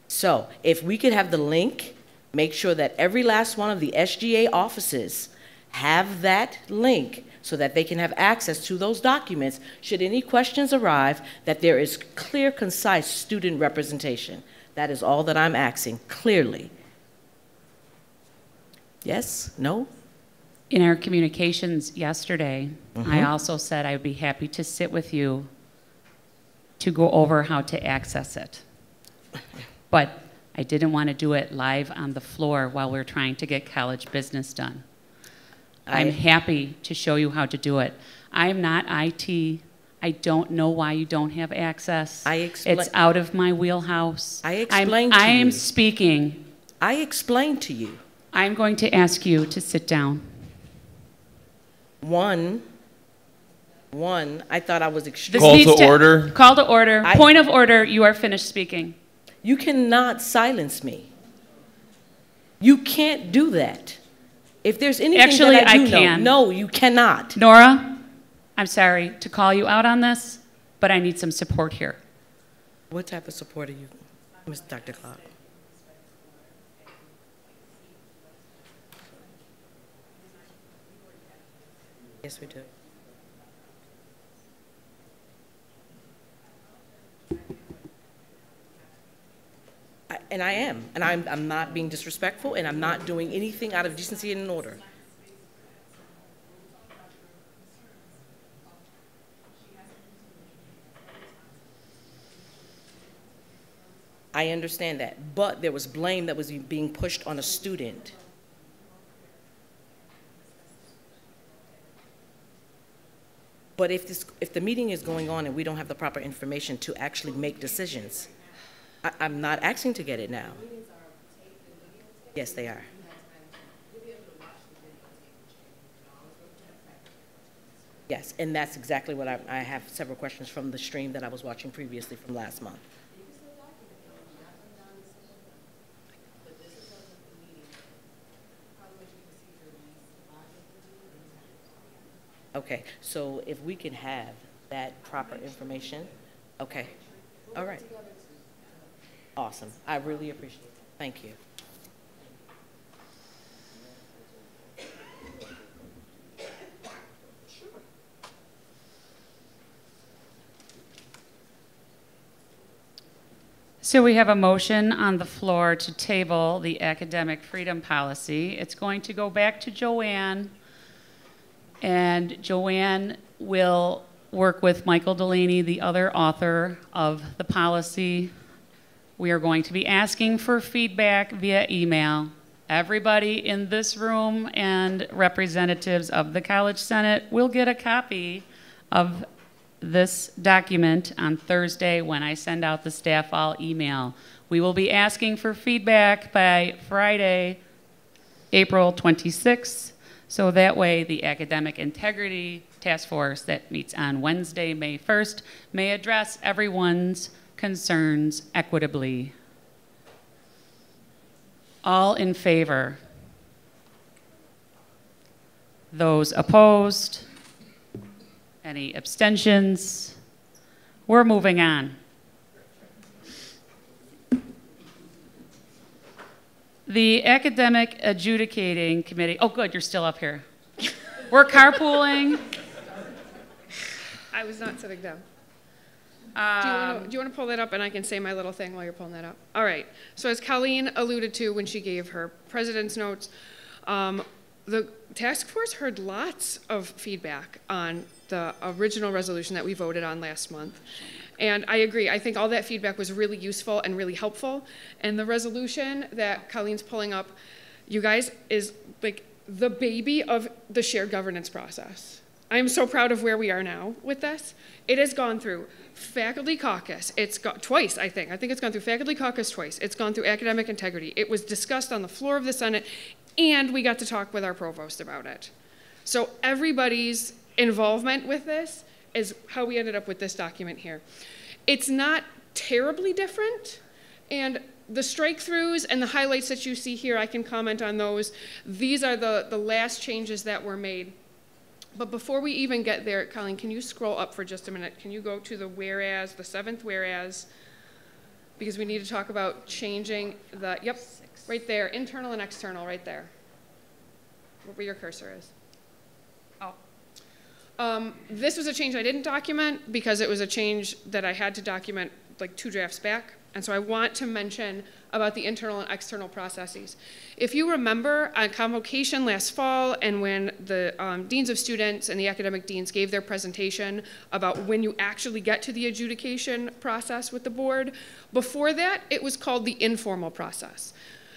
So if we could have the link, make sure that every last one of the SGA offices have that link so that they can have access to those documents should any questions arrive, that there is clear, concise student representation. That is all that I'm asking, clearly. Yes? No? In our communications yesterday, I also said I would be happy to sit with you to go over how to access it. But I didn't want to do it live on the floor while we're trying to get college business done. I'm happy to show you how to do it. I'm not IT. I don't know why you don't have access. It's out of my wheelhouse. I explained to you. I am speaking. I explained to you. I'm going to ask you to sit down. One, I thought I was extremely... Call to order. Call to order. Point of order, you are finished speaking. You cannot silence me. You can't do that. If there's anything Actually, that I do can. know, no, you cannot. Nora, I'm sorry to call you out on this, but I need some support here. What type of support are you, Ms. Dr. Clark? Yes, we do. And I am, and I'm not being disrespectful, and I'm not doing anything out of decency and order. I understand that, but there was blame that was being pushed on a student. But if the meeting is going on and we don't have the proper information to actually make decisions, I'm not asking to get it now. Yes, they are. Yes, and that's exactly what I have several questions from the stream that I was watching previously from last month. Okay, so if we can have that proper information, okay, all right. Awesome. I really appreciate it. Thank you. So we have a motion on the floor to table the academic freedom policy. It's going to go back to Joanne, and Joanne will work with Michael Delaney, the other author of the policy. We are going to be asking for feedback via email. Everybody in this room and representatives of the College Senate will get a copy of this document on Thursday when I send out the staff all email. We will be asking for feedback by Friday, April 26th, so that way the Academic Integrity Task Force that meets on Wednesday, May 1st, may address everyone's concerns equitably. All in favor? Those opposed? Any abstentions? We're moving on. The Academic Adjudicating Committee, oh good, you're still up here. We're carpooling. I was not sitting down. Do you want to pull that up, and I can say my little thing while you're pulling that up? All right. So as Colleen alluded to when she gave her president's notes, the task force heard lots of feedback on the original resolution that we voted on last month. And I agree. I think all that feedback was really useful and really helpful. And the resolution that Colleen's pulling up, you guys, is like the baby of the shared governance process. I am so proud of where we are now with this. It has gone through faculty caucus. It's got twice, I think. I think it's gone through faculty caucus twice. It's gone through academic integrity. It was discussed on the floor of the Senate, and we got to talk with our provost about it. So everybody's involvement with this is how we ended up with this document here. It's not terribly different, and the strike-throughs and the highlights that you see here, I can comment on those. These are the last changes that were made. But before we even get there, Colleen, can you scroll up for just a minute? Can you go to the whereas, the 7th whereas? Because we need to talk about changing the, yep, right there, internal and external, right there. Where your cursor is. Oh. This was a change I didn't document because it was a change that I had to document like 2 drafts back. And so I want to mention about the internal and external processes. If you remember on convocation last fall and when the deans of students and the academic deans gave their presentation about when you actually get to the adjudication process with the board, before that it was called the informal process.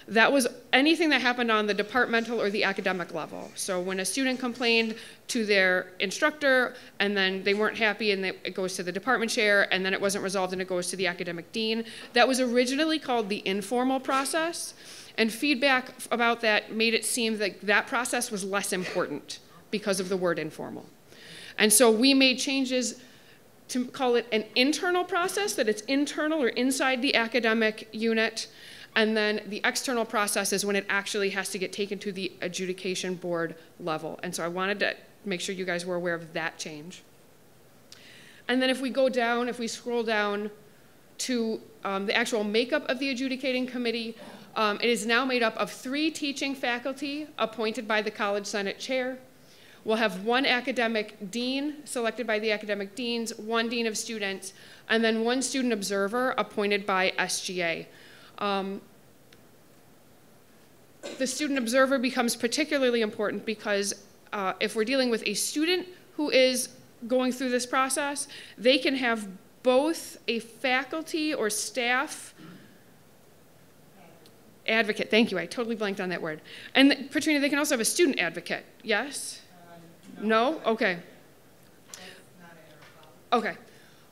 That was anything that happened on the departmental or the academic level. So when a student complained to their instructor and then they weren't happy and it goes to the department chair and then it wasn't resolved and it goes to the academic dean, that was originally called the informal process. And feedback about that made it seem that that process was less important because of the word informal. And so we made changes to call it an internal process, that it's internal or inside the academic unit. And then the external process is when it actually has to get taken to the adjudication board level. And so I wanted to make sure you guys were aware of that change. And then if we go down, if we scroll down to the actual makeup of the adjudicating committee, it is now made up of 3 teaching faculty appointed by the College Senate chair. We'll have 1 academic dean selected by the academic deans, 1 dean of students, and then 1 student observer appointed by SGA. The student observer becomes particularly important because if we're dealing with a student who is going through this process, they can have both a faculty or staff advocate. Thank you, I totally blanked on that word. And Katrina, they can also have a student advocate, yes? No? Okay. Okay.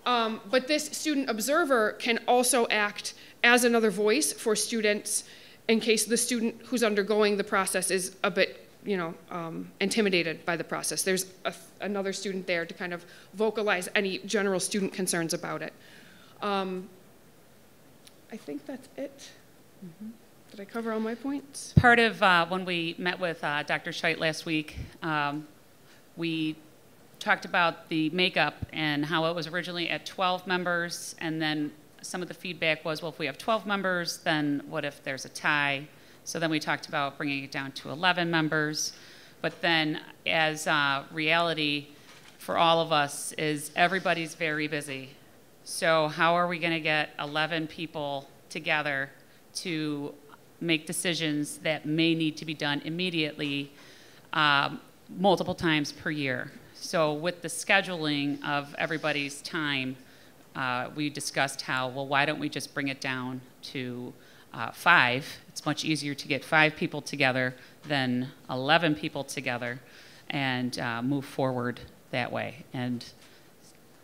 But this student observer can also act as another voice for students in case the student who's undergoing the process is a bit, intimidated by the process. There's another student there to kind of vocalize any general student concerns about it. I think that's it. Mm-hmm. Did I cover all my points? Part of when we met with Dr. Scheidt last week, we talked about the makeup and how it was originally at 12 members, and then some of the feedback was, well, if we have 12 members, then what if there's a tie? So then we talked about bringing it down to 11 members. But then as reality for all of us is everybody's very busy. So how are we going to get 11 people together to make decisions that may need to be done immediately multiple times per year? So with the scheduling of everybody's time, we discussed how, well, why don't we just bring it down to 5? It's much easier to get 5 people together than 11 people together and move forward that way. And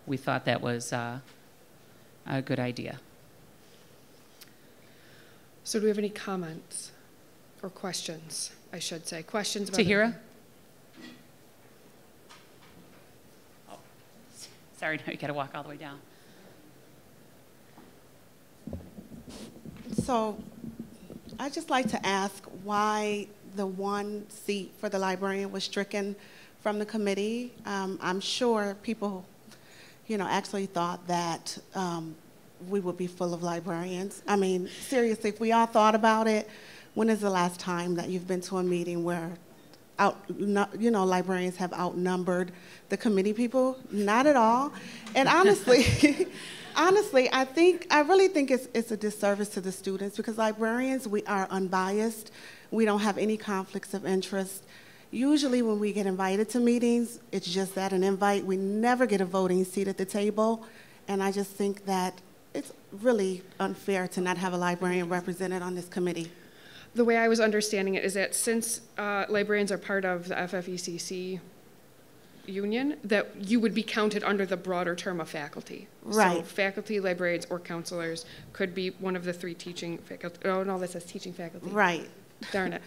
we thought that was a good idea. So do we have any comments or questions, I should say? Questions about Tahira? Oh, sorry, no, you got to walk all the way down. So I'd just like to ask why the 1 seat for the librarian was stricken from the committee. I'm sure people, actually thought that we would be full of librarians. I mean, seriously, if we all thought about it, when is the last time that you've been to a meeting where librarians have outnumbered the committee people. Not at all. And honestly, I really think it's a disservice to the students, because librarians, we are unbiased. We don't have any conflicts of interest. Usually when we get invited to meetings, it's just that, an invite. We never get a voting seat at the table. And I just think that it's really unfair to not have a librarian represented on this committee. The way I was understanding it is that since librarians are part of the FFECC union, that you would be counted under the broader term of faculty. Right. So faculty, librarians, or counselors could be one of the 3 teaching faculty. Oh, no, that says teaching faculty. Right. Darn it.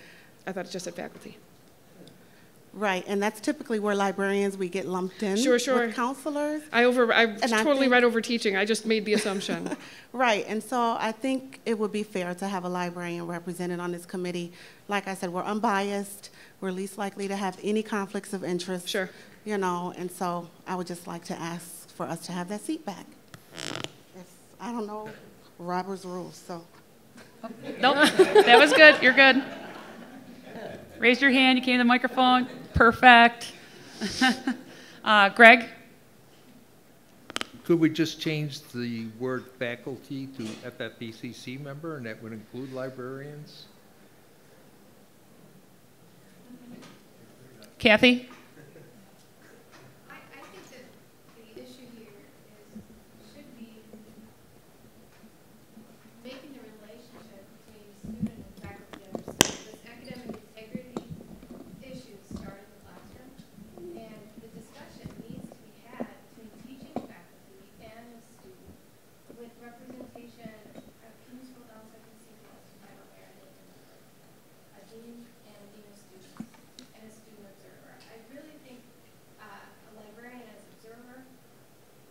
I thought it just said faculty. Right, and that's typically where librarians, we get lumped in Sure. with counselors. I totally read over teaching. I just made the assumption. Right, and so I think it would be fair to have a librarian represented on this committee. Like I said, we're unbiased. We're least likely to have any conflicts of interest. Sure. And so I would just like to ask for us to have that seat back. I don't know Robert's rules, so. Nope, that was good. You're good. Raise your hand. You came to the microphone. Perfect. Greg? Could we just change the word faculty to FFECC member, and that would include librarians? Kathy? I think that the issue here should be making the relationship between student and faculty understand. This academic integrity issues start in the classroom, and the discussion needs to be had between teaching faculty and the student with representation. Can you scroll down so I can see the final area? A dean and a dean of students and a student observer. I really think a librarian as observer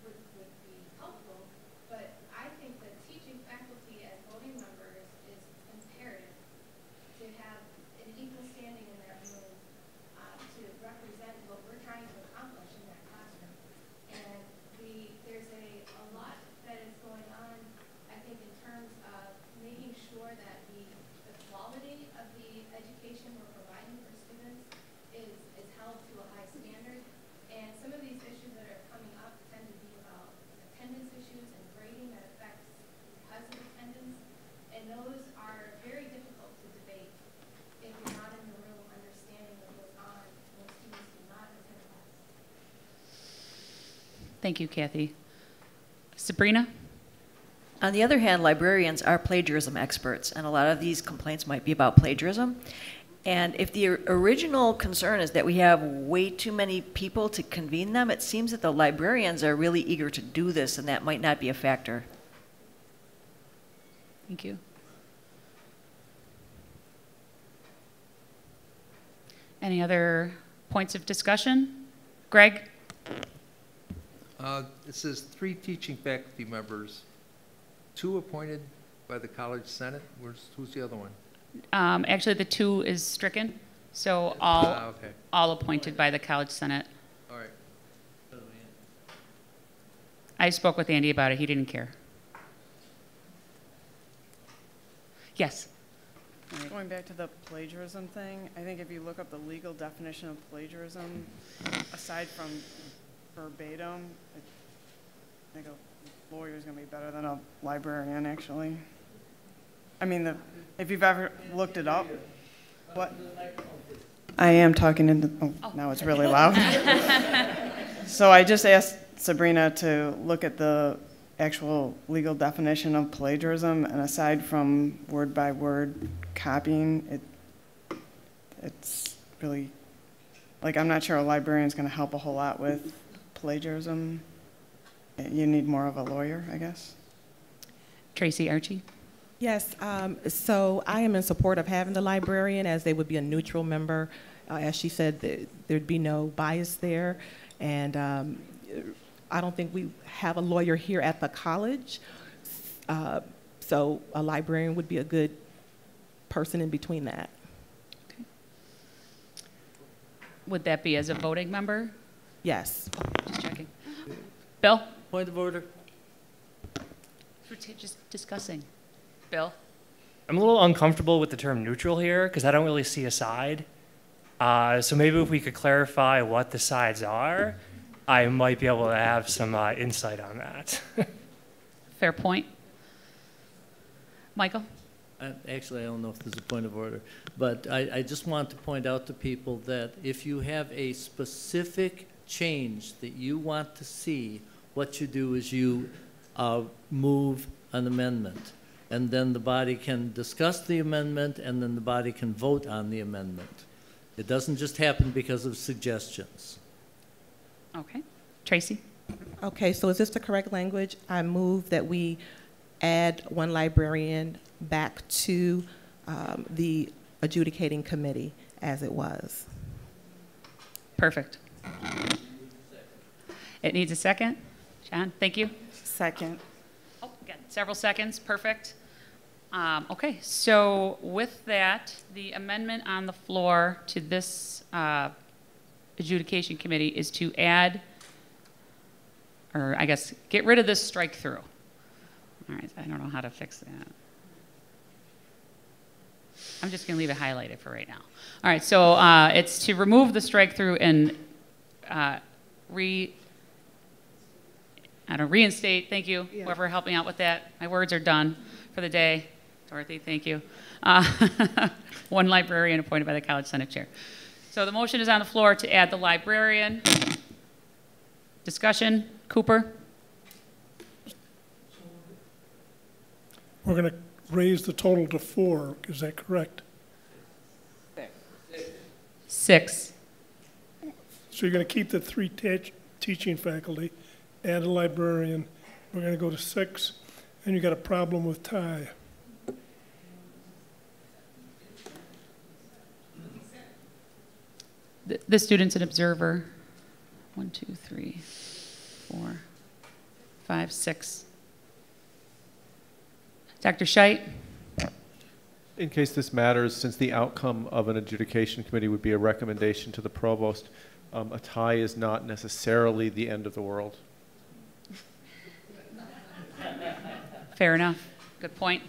would be helpful, but I think that teaching faculty as voting members is imperative to have an equal standing in that room to represent what we're trying to accomplish in that classroom. And there's a lot that is going on, I think, in terms of making sure that the quality of the education we're providing for students is held to a high standard. And some of these issues that are coming up tend to be about attendance issues and grading that affects because of attendance. And those are very difficult to debate if you're not in the room understanding what goes on when students do not attend class. Thank you, Kathy. Sabrina? On the other hand, librarians are plagiarism experts, and a lot of these complaints might be about plagiarism. And if the original concern is that we have way too many people to convene them, it seems that the librarians are really eager to do this, and that might not be a factor. Thank you. Any other points of discussion? Greg? It says 3 teaching faculty members, 2 appointed by the College Senate. Who's the other one? Actually, the 2 is stricken, so all appointed by the College Senate. All right. I spoke with Andy about it. He didn't care. Yes? Going back to the plagiarism thing, I think if you look up the legal definition of plagiarism, aside from verbatim, I think a lawyer is going to be better than a librarian, actually. I mean, if you've ever looked it up, what? I am talking into, now it's really loud. So I just asked Sabrina to look at the actual legal definition of plagiarism, and aside from word by word copying, it's really, like, I'm not sure a librarian is going to help a whole lot with plagiarism. You need more of a lawyer, I guess. Tracy Archie? Yes, so I am in support of having the librarian, as they would be a neutral member. As she said, there'd be no bias there. And I don't think we have a lawyer here at the college. So a librarian would be a good person in between that. Okay. Would that be as a voting member? Yes. Just checking. Bill? Point of order. We're just discussing. Bill? I'm a little uncomfortable with the term neutral here because I don't really see a side. So maybe if we could clarify what the sides are, I might be able to have some insight on that. Fair point. Michael? Actually, I don't know if there's a point of order, but I just want to point out to people that if you have a specific change that you want to see, what you do is you move an amendment, and then the body can discuss the amendment, and then the body can vote on the amendment. It doesn't just happen because of suggestions. Okay. Tracy? Okay, so is this the correct language? I move that we add one librarian back to the adjudicating committee as it was. Perfect. It needs a second. John, thank you. Second. Oh, got several seconds. Perfect. Okay, so with that, the amendment on the floor to this adjudication committee is to add, or I guess get rid of this strike through. All right, I don't know how to fix that. I'm just going to leave it highlighted for right now. All right, so it's to remove the strike through and reinstate. Thank you, whoever helped me out with that. My words are done for the day. Dorothy, thank you. One librarian appointed by the College Senate Chair. So the motion is on the floor to add the librarian. Discussion, Cooper? We're going to raise the total to 4. Is that correct? 6. So you're going to keep the 3 teaching faculty, add a librarian. We're going to go to 6, and you got a problem with Ty. The student's an observer. 1, 2, 3, 4, 5, 6. Dr. Scheit? In case this matters, since the outcome of an adjudication committee would be a recommendation to the provost, a tie is not necessarily the end of the world. Fair enough. Good point.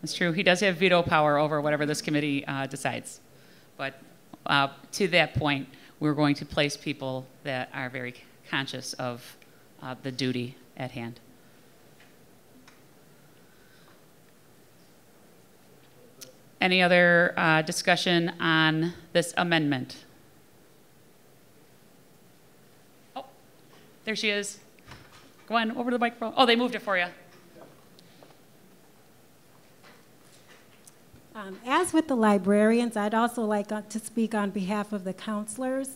That's true. He does have veto power over whatever this committee decides. But to that point, we're going to place people that are very conscious of the duty at hand. Any other discussion on this amendment? Oh, there she is. Go on, over to the microphone. Oh, they moved it for you. As with the librarians, I'd also like to speak on behalf of the counselors.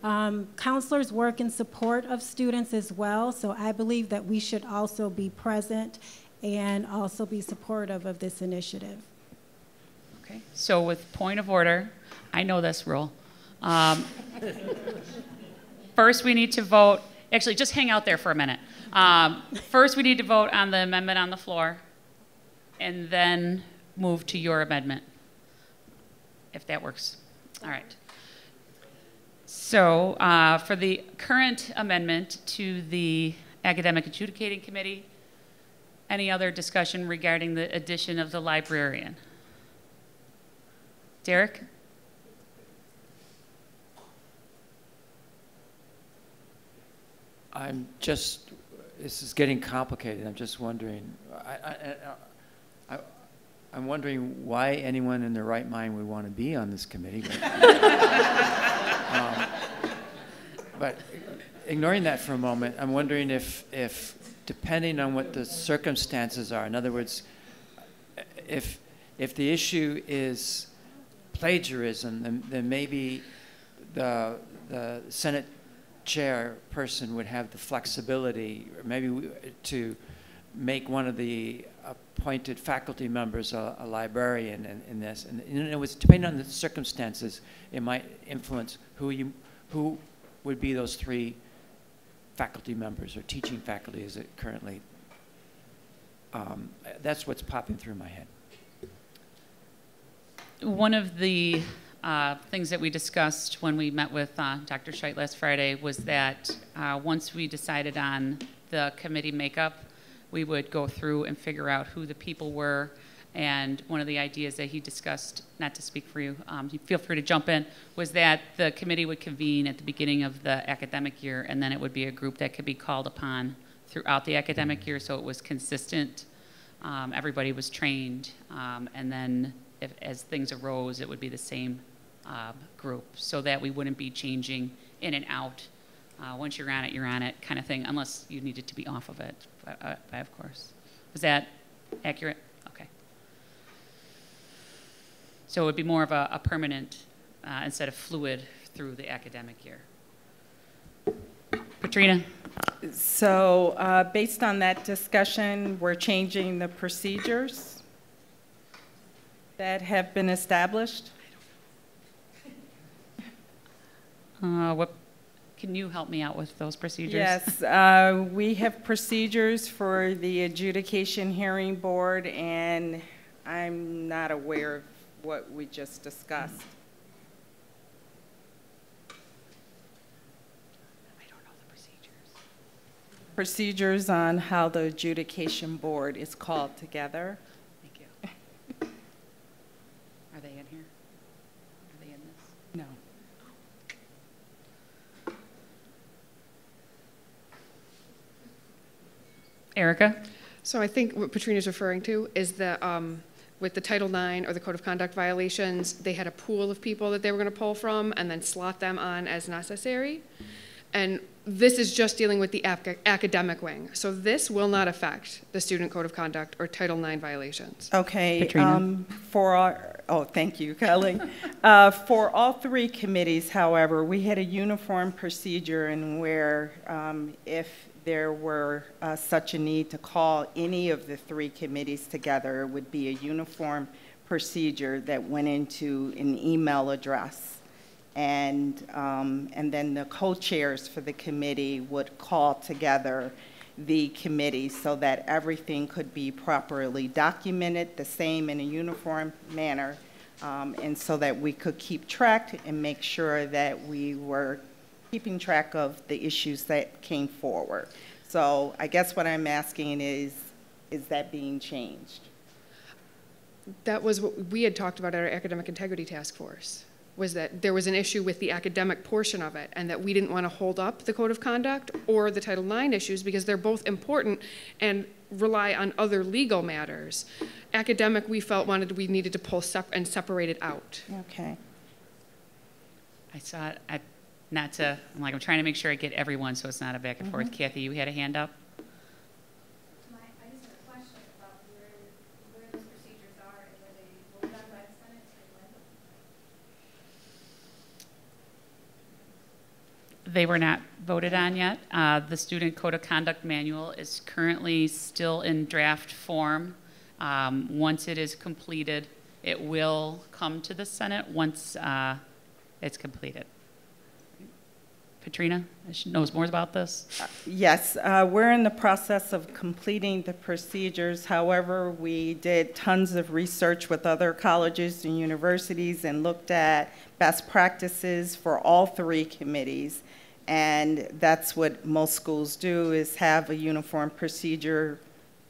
Counselors work in support of students as well, so I believe that we should also be present and also be supportive of this initiative. Okay, so with point of order, I know this rule. First, we need to vote. Actually, just hang out there for a minute. First, we need to vote on the amendment on the floor, and then move to your amendment, if that works. All right. So for the current amendment to the Academic Adjudicating Committee, any other discussion regarding the addition of the librarian? Derek? This is getting complicated. I'm just wondering, I'm wondering why anyone in their right mind would want to be on this committee. But ignoring that for a moment, I'm wondering if depending on what the circumstances are, in other words, if the issue is plagiarism, then maybe the Senate chairperson would have the flexibility, or maybe to make one of the appointed faculty members a librarian in this. And it was depending on the circumstances, it might influence who would be those 3 faculty members or teaching faculty as it currently. That's what's popping through my head. One of the things that we discussed when we met with Dr. Scheit last Friday was that once we decided on the committee makeup, we would go through and figure out who the people were And one of the ideas that he discussed, not to speak for you, you feel free to jump in, was that the committee would convene at the beginning of the academic year, and then it would be a group that could be called upon throughout the academic year, so it was consistent. Everybody was trained, and then as things arose, it would be the same group, so that we wouldn't be changing in and out. Once you're on it kind of thing, unless you needed to be off of it, of course. Was that accurate? Okay. So it would be more of a permanent instead of fluid through the academic year. Katrina? So based on that discussion, we're changing the procedures that have been established? What? Can you help me out with those procedures? Yes, we have procedures for the adjudication hearing board, and I'm not aware of what we just discussed. I don't know the procedures. Procedures on how the adjudication board is called together. Thank you. Are they in here? Are they in this? No. Erica? So I think what Patrina's referring to is that with the Title IX or the Code of Conduct violations, they had a pool of people that they were going to pull from and then slot them on as necessary. And this is just dealing with the academic wing. So this will not affect the Student Code of Conduct or Title IX violations. Okay. Thank you, Kelly. For all three committees, however, we had a uniform procedure in where if there were such a need to call any of the three committees together, it would be a uniform procedure that went into an email address. And then the co-chairs for the committee would call together the committee so that everything could be properly documented, the same in a uniform manner, and so that we could keep track and make sure that we were keeping track of the issues that came forward. So I guess what I'm asking is that being changed? That was what we had talked about at our Academic Integrity Task Force, was that there was an issue with the academic portion of it and that we didn't want to hold up the Code of Conduct or the Title IX issues because they're both important and rely on other legal matters. Academic, we felt we needed to pull and separate it out. Okay. I saw it. I'm trying to make sure I get everyone so it's not a back and forth. Kathy, you had a hand up? I just have a question about where those procedures are and where they voted on by the Senate and when. They were not voted on yet. The Student Code of Conduct Manual is currently still in draft form. Once it is completed, it will come to the Senate once it's completed. Katrina knows more about this. Yes, we're in the process of completing the procedures. However, we did tons of research with other colleges and universities and looked at best practices for all three committees. And that's what most schools do, is have a uniform procedure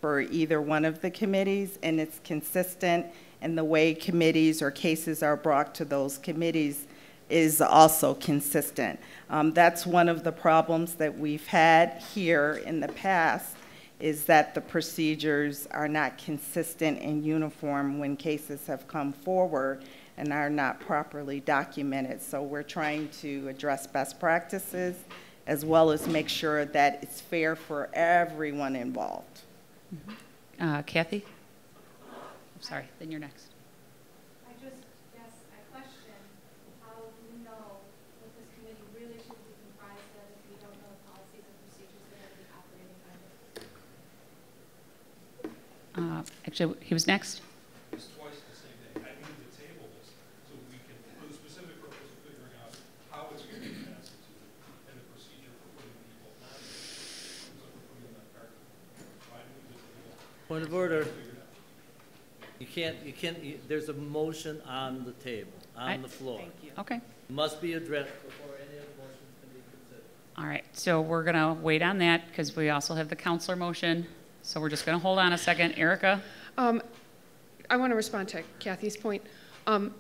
for either one of the committees, and it's consistent, and the way committees or cases are brought to those committees is also consistent. That's one of the problems that we've had here in the past, is that the procedures are not consistent and uniform when cases have come forward and are not properly documented. So we're trying to address best practices as well as make sure that it's fair for everyone involved. Kathy? I'm sorry, then you're next. I question how we know what this committee really should be comprised of if we don't know the policies and procedures that are operating under. Actually, he was next. It's twice the same day. I need to table this so we can, for the specific purpose of figuring out how it's going to be constituted and the procedure for putting people on it. So we're putting them on card. Why do we do it? Point of order. You can't, there's a motion on the table, on the floor. Thank you. Okay. Must be addressed before any other motions can be considered. All right, so we're going to wait on that because we also have the counselor motion. So we're just going to hold on a second. Erica? I want to respond to Kathy's point.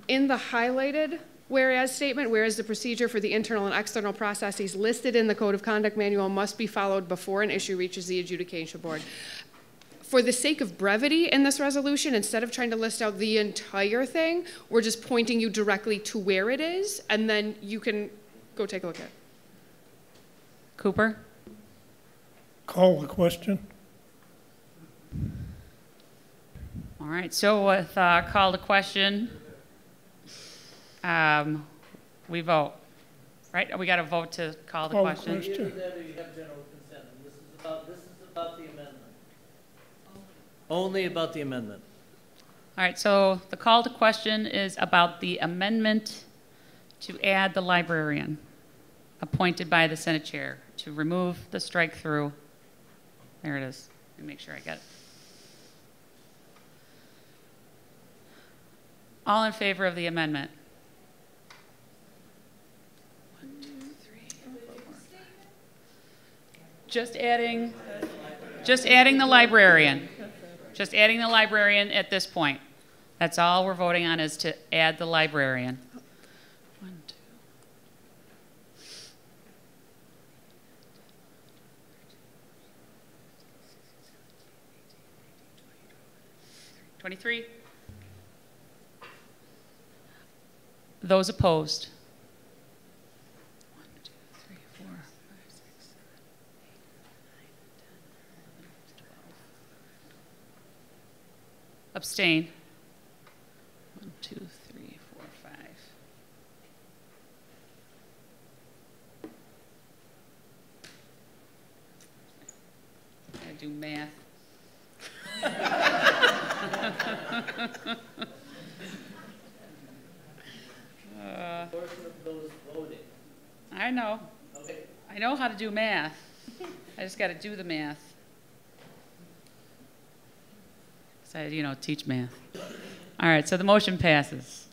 In the highlighted whereas statement, whereas the procedure for the internal and external processes listed in the Code of Conduct Manual must be followed before an issue reaches the adjudication board. For the sake of brevity in this resolution, instead of trying to list out the entire thing, we're just pointing you directly to where it is, and then you can go take a look at it. Cooper? Call the question. All right, so with call to question, we vote, right? We got to vote to call the question. Either that or you have general consent. And this is about the amendment. Only about the amendment. All right, so the call to question is about the amendment to add the librarian appointed by the Senate Chair to remove the strike through. There it is. Let me make sure I get it. All in favor of the amendment? 1, 2, 3, 4. Just adding the librarian. Just adding the librarian at this point. That's all we're voting on, is to add the librarian. 1, 2. 23. Those opposed? 1, 2, 3, 4, 5, 6, 7, 8, 9, 10, 11, 12. Abstain? 1, 2, 3, 4, 5. I gotta do math. Portion of those voting. I know. Okay. I know how to do math. I just got to do the math. So I, teach math. All right, so the motion passes.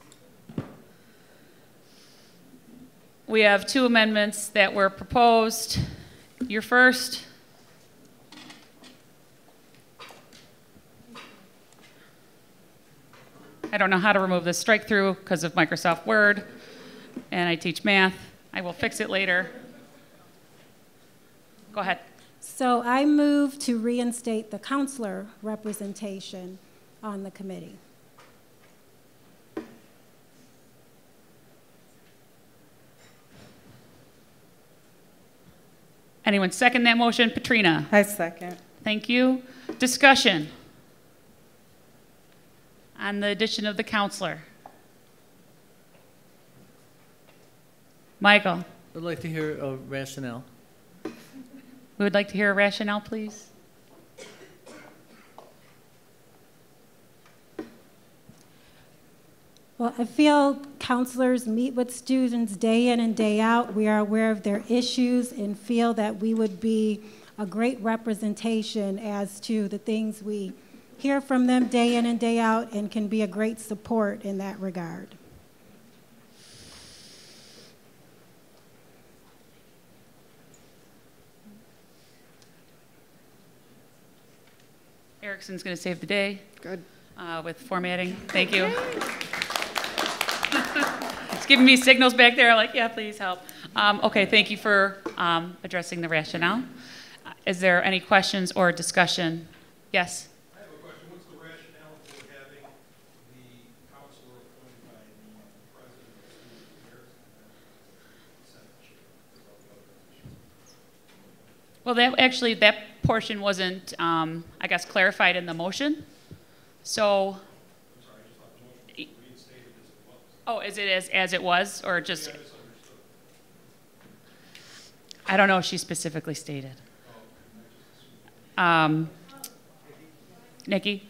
We have 2 amendments that were proposed. Your first. I don't know how to remove this strike through because of Microsoft Word, and I teach math. I will fix it later. Go ahead. So I move to reinstate the counselor representation on the committee. Anyone second that motion? Patrina? I second. Thank you. Discussion on the addition of the counselor. Michael? I'd like to hear a rationale. We would like to hear a rationale, please. Well, I feel counselors meet with students day in and day out. We are aware of their issues and feel that we would be a great representation as to the things we hear from them day in and day out, and can be a great support in that regard. Erickson's going to save the day. Good. With formatting. Thank you. It's giving me signals back there, like, yeah, please help. Okay, thank you for addressing the rationale. Is there any questions or discussion? Yes? I have a question. What's the rationale for having the counselor appointed by the president of the student affairs and the Senate chair? Well, that portion wasn't, I guess, clarified in the motion. So, I'm sorry, I just thought the motion was reinstated as it was. oh, is it as it was, or just? I don't know if she specifically stated. Nikki,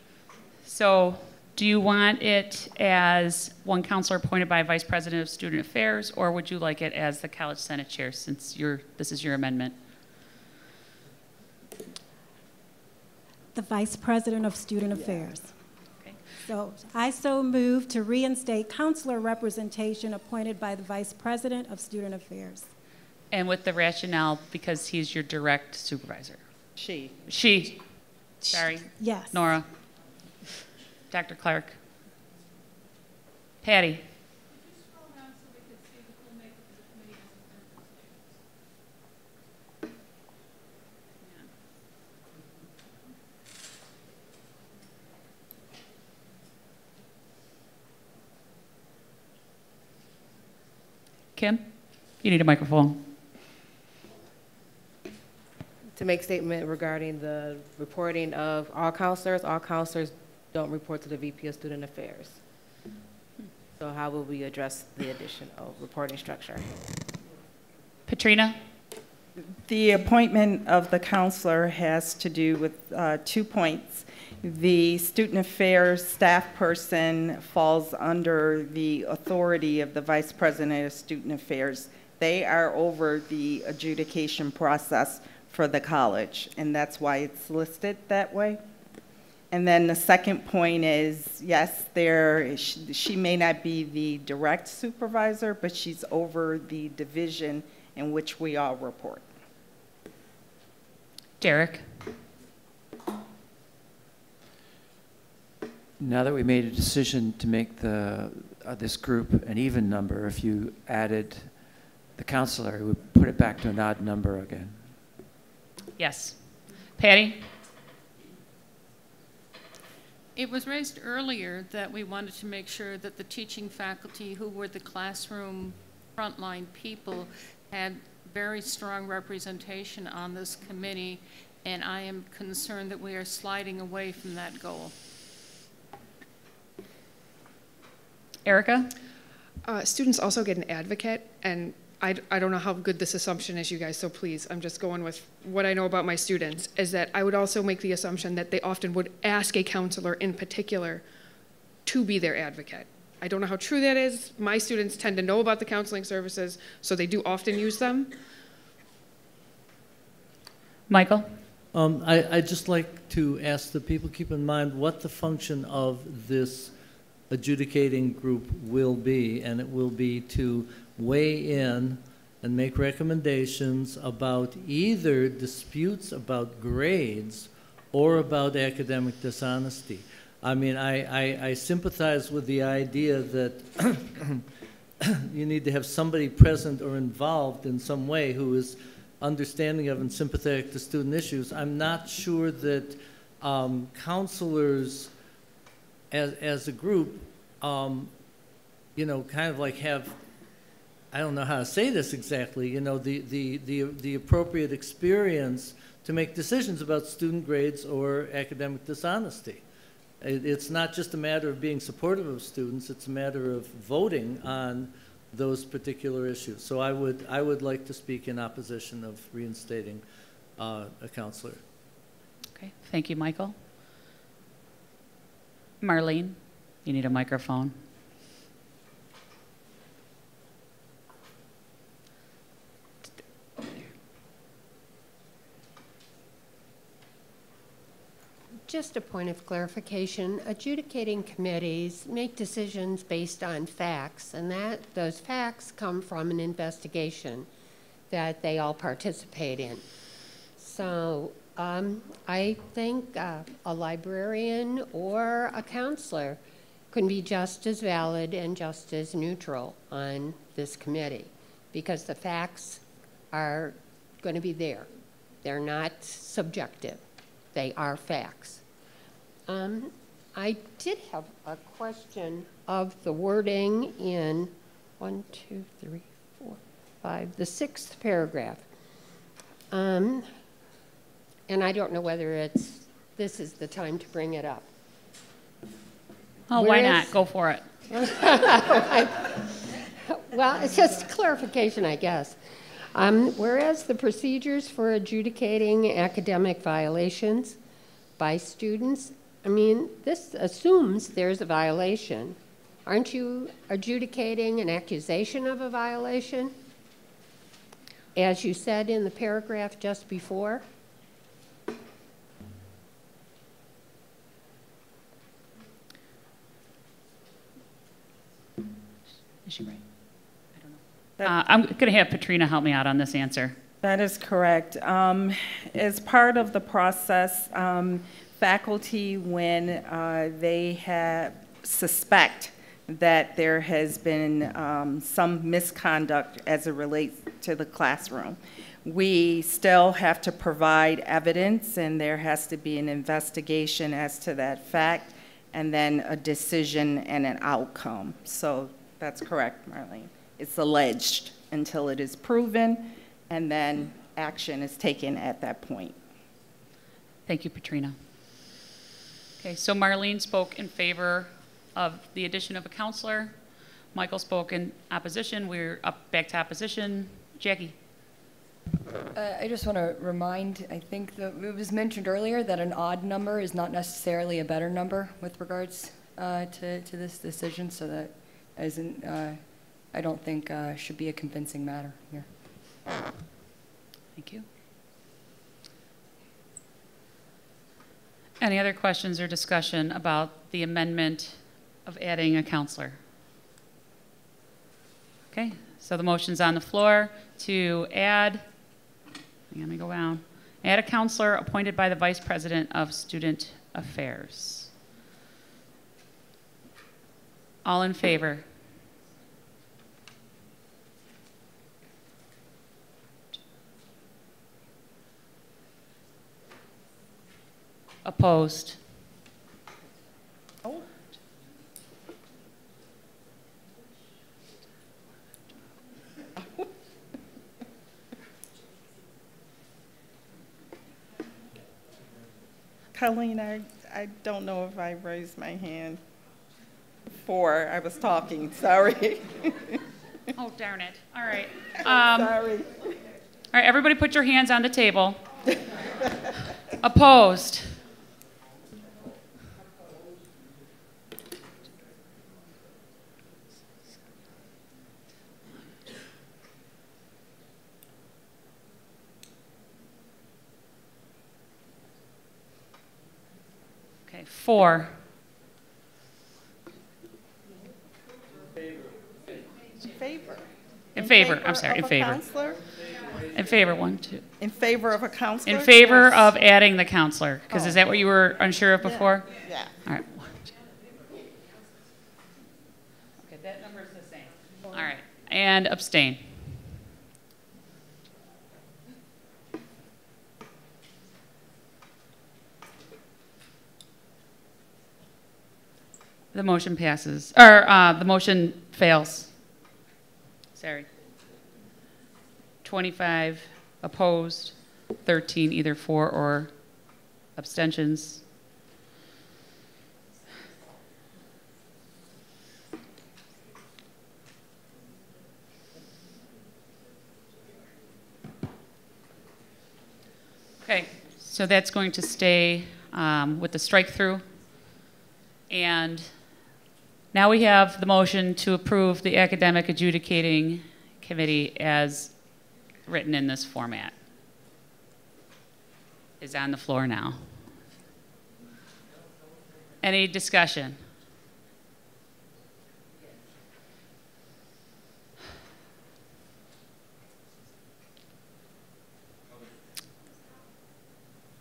so do you want it as one counselor appointed by Vice President of Student Affairs, or would you like it as the College Senate Chair, since this is your amendment? The Vice President of Student Affairs. Okay. So I so move to reinstate counselor representation appointed by the Vice President of Student Affairs. And with the rationale, because he's your direct supervisor. She. She. Sorry. Yes. Nora. Dr. Clark. Patty? Kim, you need a microphone. To make statement regarding the reporting of all counselors don't report to the VP of Student Affairs. So how will we address the additional reporting structure? Patrina? The appointment of the counselor has to do with 2 points. The student affairs staff person falls under the authority of the vice president of student affairs. They are over the adjudication process for the college, and that's why it's listed that way. And then the second point is, yes, she may not be the direct supervisor, but she's over the division in which we all report. Derek? Now that we made a decision to make this group an even number, if you added the counselor, it would put it back to an odd number again. Yes. Patty? It was raised earlier that we wanted to make sure that the teaching faculty who were the classroom frontline people had very strong representation on this committee, and I am concerned that we are sliding away from that goal. Erica? Students also get an advocate, and I don't know how good this assumption is, you guys, so please, I'm just going with what I know about my students, is that I would also make the assumption that they often would ask a counselor in particular to be their advocate. I don't know how true that is. My students tend to know about the counseling services, so they do often use them. Michael? I'd just like to ask the people, keep in mind what the function of this adjudicating group will be, and it will be to weigh in and make recommendations about either disputes about grades or about academic dishonesty. I mean, I sympathize with the idea that you need to have somebody present or involved in some way who is understanding of and sympathetic to student issues. I'm not sure that counselors as a group, you know, kind of like have, I don't know how to say this exactly, you know, the appropriate experience to make decisions about student grades or academic dishonesty. It's not just a matter of being supportive of students, it's a matter of voting on those particular issues. So I would like to speak in opposition of reinstating a counselor. Okay, thank you, Michael. Marlene, you need a microphone. Just a point of clarification. Adjudicating committees make decisions based on facts, and those facts come from an investigation that they all participate in. So I think a librarian or a counselor can be just as valid and just as neutral on this committee because the facts are going to be there. They're not subjective. They are facts. I did have a question of the wording in 1, 2, 3, 4, 5, the 6th paragraph. And I don't know whether this is the time to bring it up. Oh, why not? Go for it. Well, it's just clarification, I guess. Whereas the procedures for adjudicating academic violations by students, I mean, this assumes there's a violation. Aren't you adjudicating an accusation of a violation? As you said in the paragraph just before? Is she right? I don't know. I'm going to have Patrina help me out on this answer. That is correct. As part of the process, faculty, when they suspect that there has been some misconduct as it relates to the classroom. We still have to provide evidence, and there has to be an investigation as to that fact, and then a decision and an outcome. So that's correct, Marlene. It's alleged until it is proven, and then action is taken at that point. Thank you, Patrina. Okay, so Marlene spoke in favor of the addition of a counselor. Michael spoke in opposition. We're up back to opposition. Jackie. I just want to remind, I think that it was mentioned earlier that an odd number is not necessarily a better number with regards to this decision, so that isn't, I don't think should be a convincing matter here. Thank you. Any other questions or discussion about the amendment of adding a counselor? Okay, so the motion's on the floor to add, let me go down, add a counselor appointed by the Vice President of Student Affairs. All in favor? Opposed? Oh. Colleen, I don't know if I raised my hand before I was talking. Sorry. Oh, darn it. All right. Sorry. All right, everybody put your hands on the table. Opposed? Okay, 4. In favor, I'm sorry, in favor. Counselor? In favor, 1, 2. In favor of a counselor? In favor Yes. of adding the counselor, because is that what you were unsure of before? Yeah. All right. 1, 2. Okay, that number is the same. All right, and abstain. The motion passes, or the motion fails. Sorry. 25 opposed, 13 either for or abstentions. Okay, so that's going to stay with the strike through. And now we have the motion to approve the academic adjudicating committee as written in this format. Is on the floor now. Any discussion?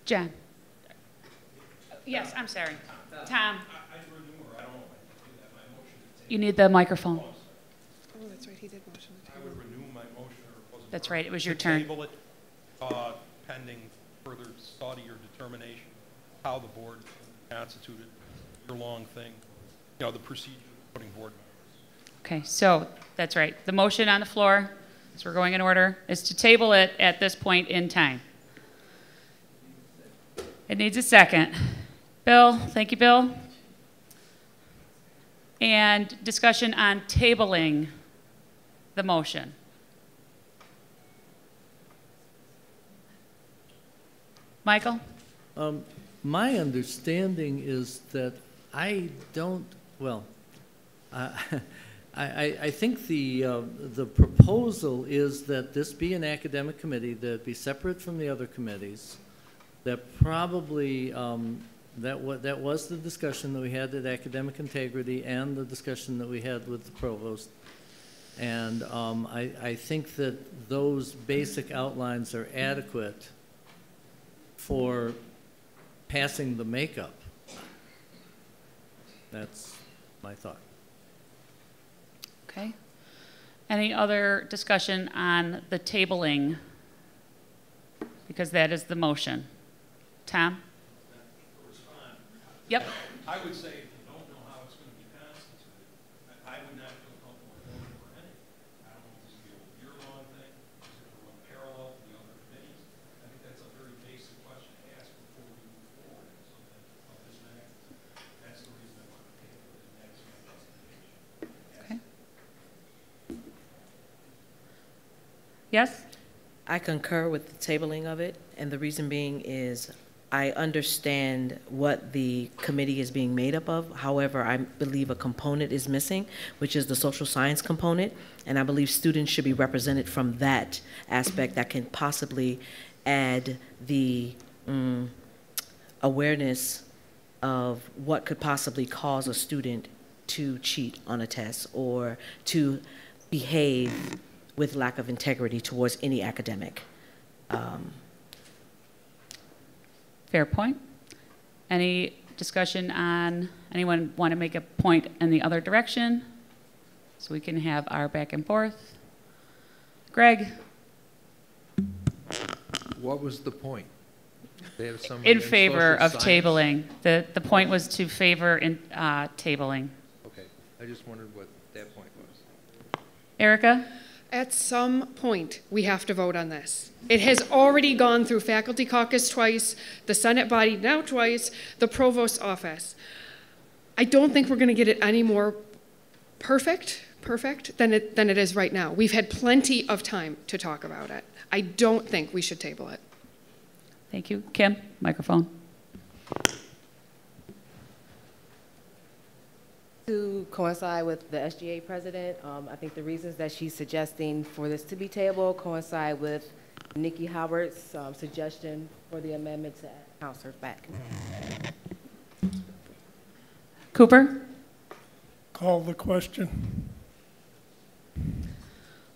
Jen. Yes, I'm sorry. Tom. You need the microphone. Oh, that's right, he did motion to I would renew my motion, or was it? That's right, it was your to turn. Table it, pending further study or determination how the board constituted year-long thing, you know, the procedure of putting board members. Okay, so that's right. The motion on the floor, as we're going in order, is to table it at this point in time. It needs a second. Bill, thank you, Bill. And discussion on tabling the motion. Michael? My understanding is that I don't, well, I think the proposal is that this be an academic committee, that be separate from the other committees, that probably, that was the discussion that we had at Academic Integrity and the discussion that we had with the provost. And I think that those basic outlines are adequate for passing the makeup. That's my thought. Okay. Any other discussion on the tabling? Because that is the motion. Tom? Yep. I would say if you don't know how it's going to be constituted, I would not feel comfortable voting for any. I don't know if this will be a year-long thing, is it going to run parallel to the other committees? I think that's a very basic question to ask before we move forward in something of this magnitude. That's the reason I want to table it, and that's my justification. Okay. Yes? I concur with the tabling of it, and the reason being is I understand what the committee is being made up of. However, I believe a component is missing, which is the social science component, and I believe students should be represented from that aspect that can possibly add the awareness of what could possibly cause a student to cheat on a test or to behave with lack of integrity towards any academic. Fair point. Any discussion on, anyone want to make a point in the other direction? So we can have our back and forth. Greg? What was the point? They have someone In favor of social tabling. The point was to favor in tabling. Okay, I just wondered what that point was. Erica? At some point, we have to vote on this. It has already gone through faculty caucus twice, the Senate body now twice, the provost's office. I don't think we're going to get it any more perfect than it is right now. We've had plenty of time to talk about it. I don't think we should table it. Thank you. Kim, microphone. To coincide with the SGA president, I think the reasons that she's suggesting for this to be tabled coincide with Nikki Howard's suggestion for the amendment to add counselors back. Cooper? Call the question.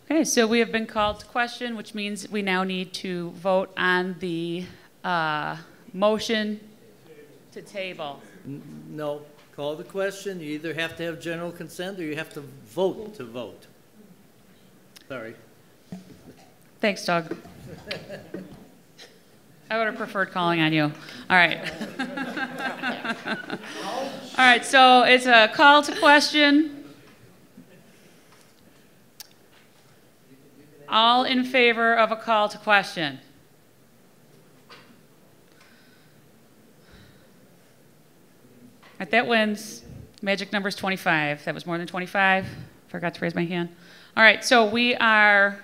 Okay, so we have been called to question, which means we now need to vote on the motion to table. No. Call the question. You either have to have general consent or you have to vote to vote. Sorry. Thanks, Doug. I would have preferred calling on you. All right. All right, so it's a call to question. All in favor of a call to question? All right, that wins. Magic number is 25. That was more than 25. Forgot to raise my hand. All right, so we are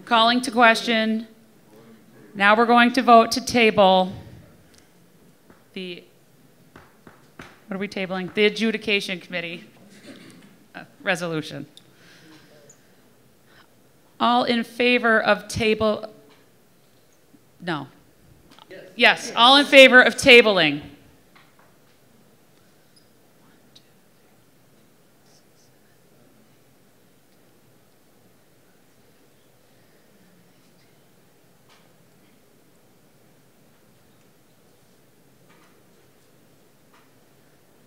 calling to question. Now we're going to vote to table the, what are we tabling? The adjudication committee resolution. All in favor of table, no. Yes, all in favor of tabling.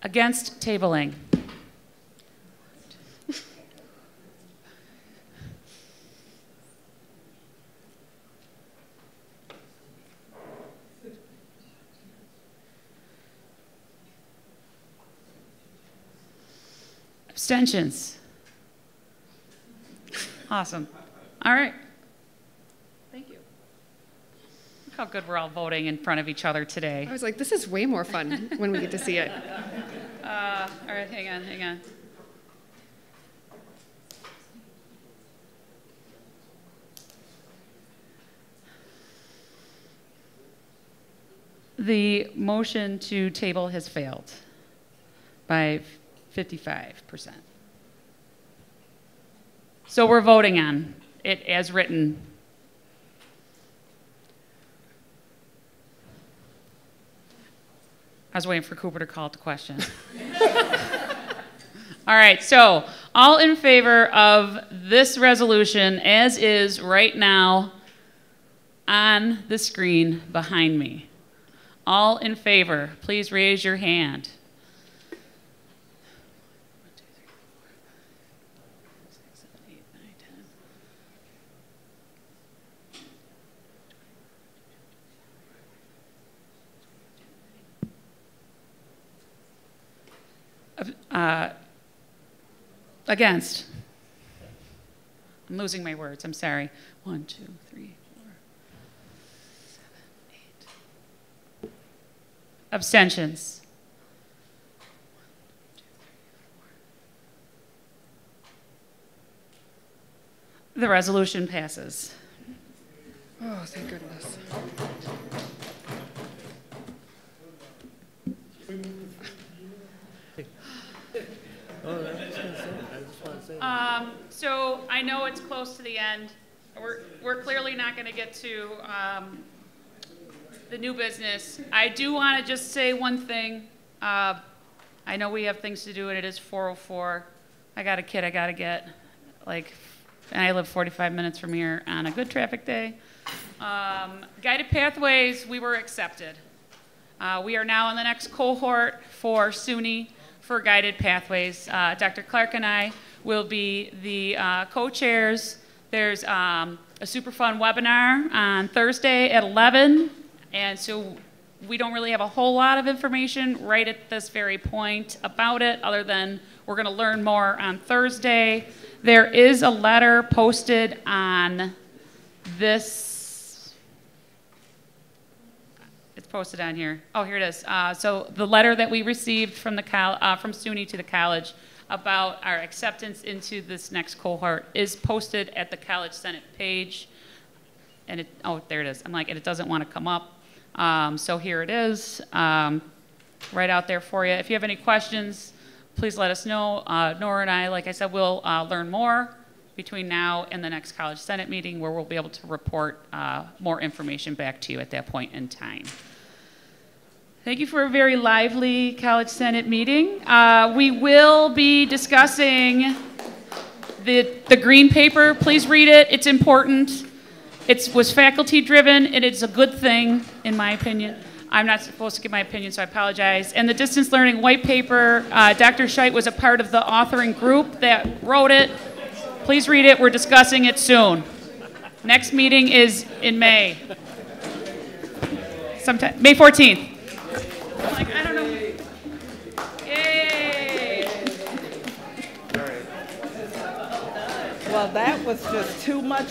Against tabling. Abstentions. Awesome. All right. Thank you. Look how good we're all voting in front of each other today. I was like, this is way more fun when we get to see it. All right, hang on. The motion to table has failed by 55%. So we're voting on it as written. I was waiting for Cooper to call it to question. All right, so all in favor of this resolution as is right now on the screen behind me. All in favor, please raise your hand. Against? I'm losing my words, I'm sorry. 1, 2, 3, 4, 7, 8. Abstentions? 1, 2, 3, 4. The resolution passes. Oh, thank goodness. So I know it's close to the end. We're clearly not going to get to the new business. I do want to just say one thing. I know we have things to do, and it is 4:04. I got a kid I got to get. And I live 45 minutes from here on a good traffic day. Guided Pathways, we were accepted. We are now in the next cohort for SUNY for Guided Pathways. Dr. Clark and I will be the co-chairs. There's a super fun webinar on Thursday at 11, and so we don't really have a whole lot of information right at this very point about it, other than we're going to learn more on Thursday. There is a letter posted on this. It's posted on here. Oh, here it is. So the letter that we received from the from SUNY to the college about our acceptance into this next cohort is posted at the College Senate page. And oh, there it is. I'm like, and it doesn't want to come up. So here it is, right out there for you. If you have any questions, please let us know. Nora and I, like I said, will learn more between now and the next College Senate meeting, where we'll be able to report more information back to you at that point in time. Thank you for a very lively College Senate meeting. We will be discussing the green paper. Please read it. It's important. It was faculty driven, and it's a good thing, in my opinion. I'm not supposed to give my opinion, so I apologize. And the distance learning white paper, Dr. Scheit was a part of the authoring group that wrote it. Please read it. We're discussing it soon. Next meeting is in May. Sometime, May 14th. I'm like, I don't know. Yay! Well, that was just too much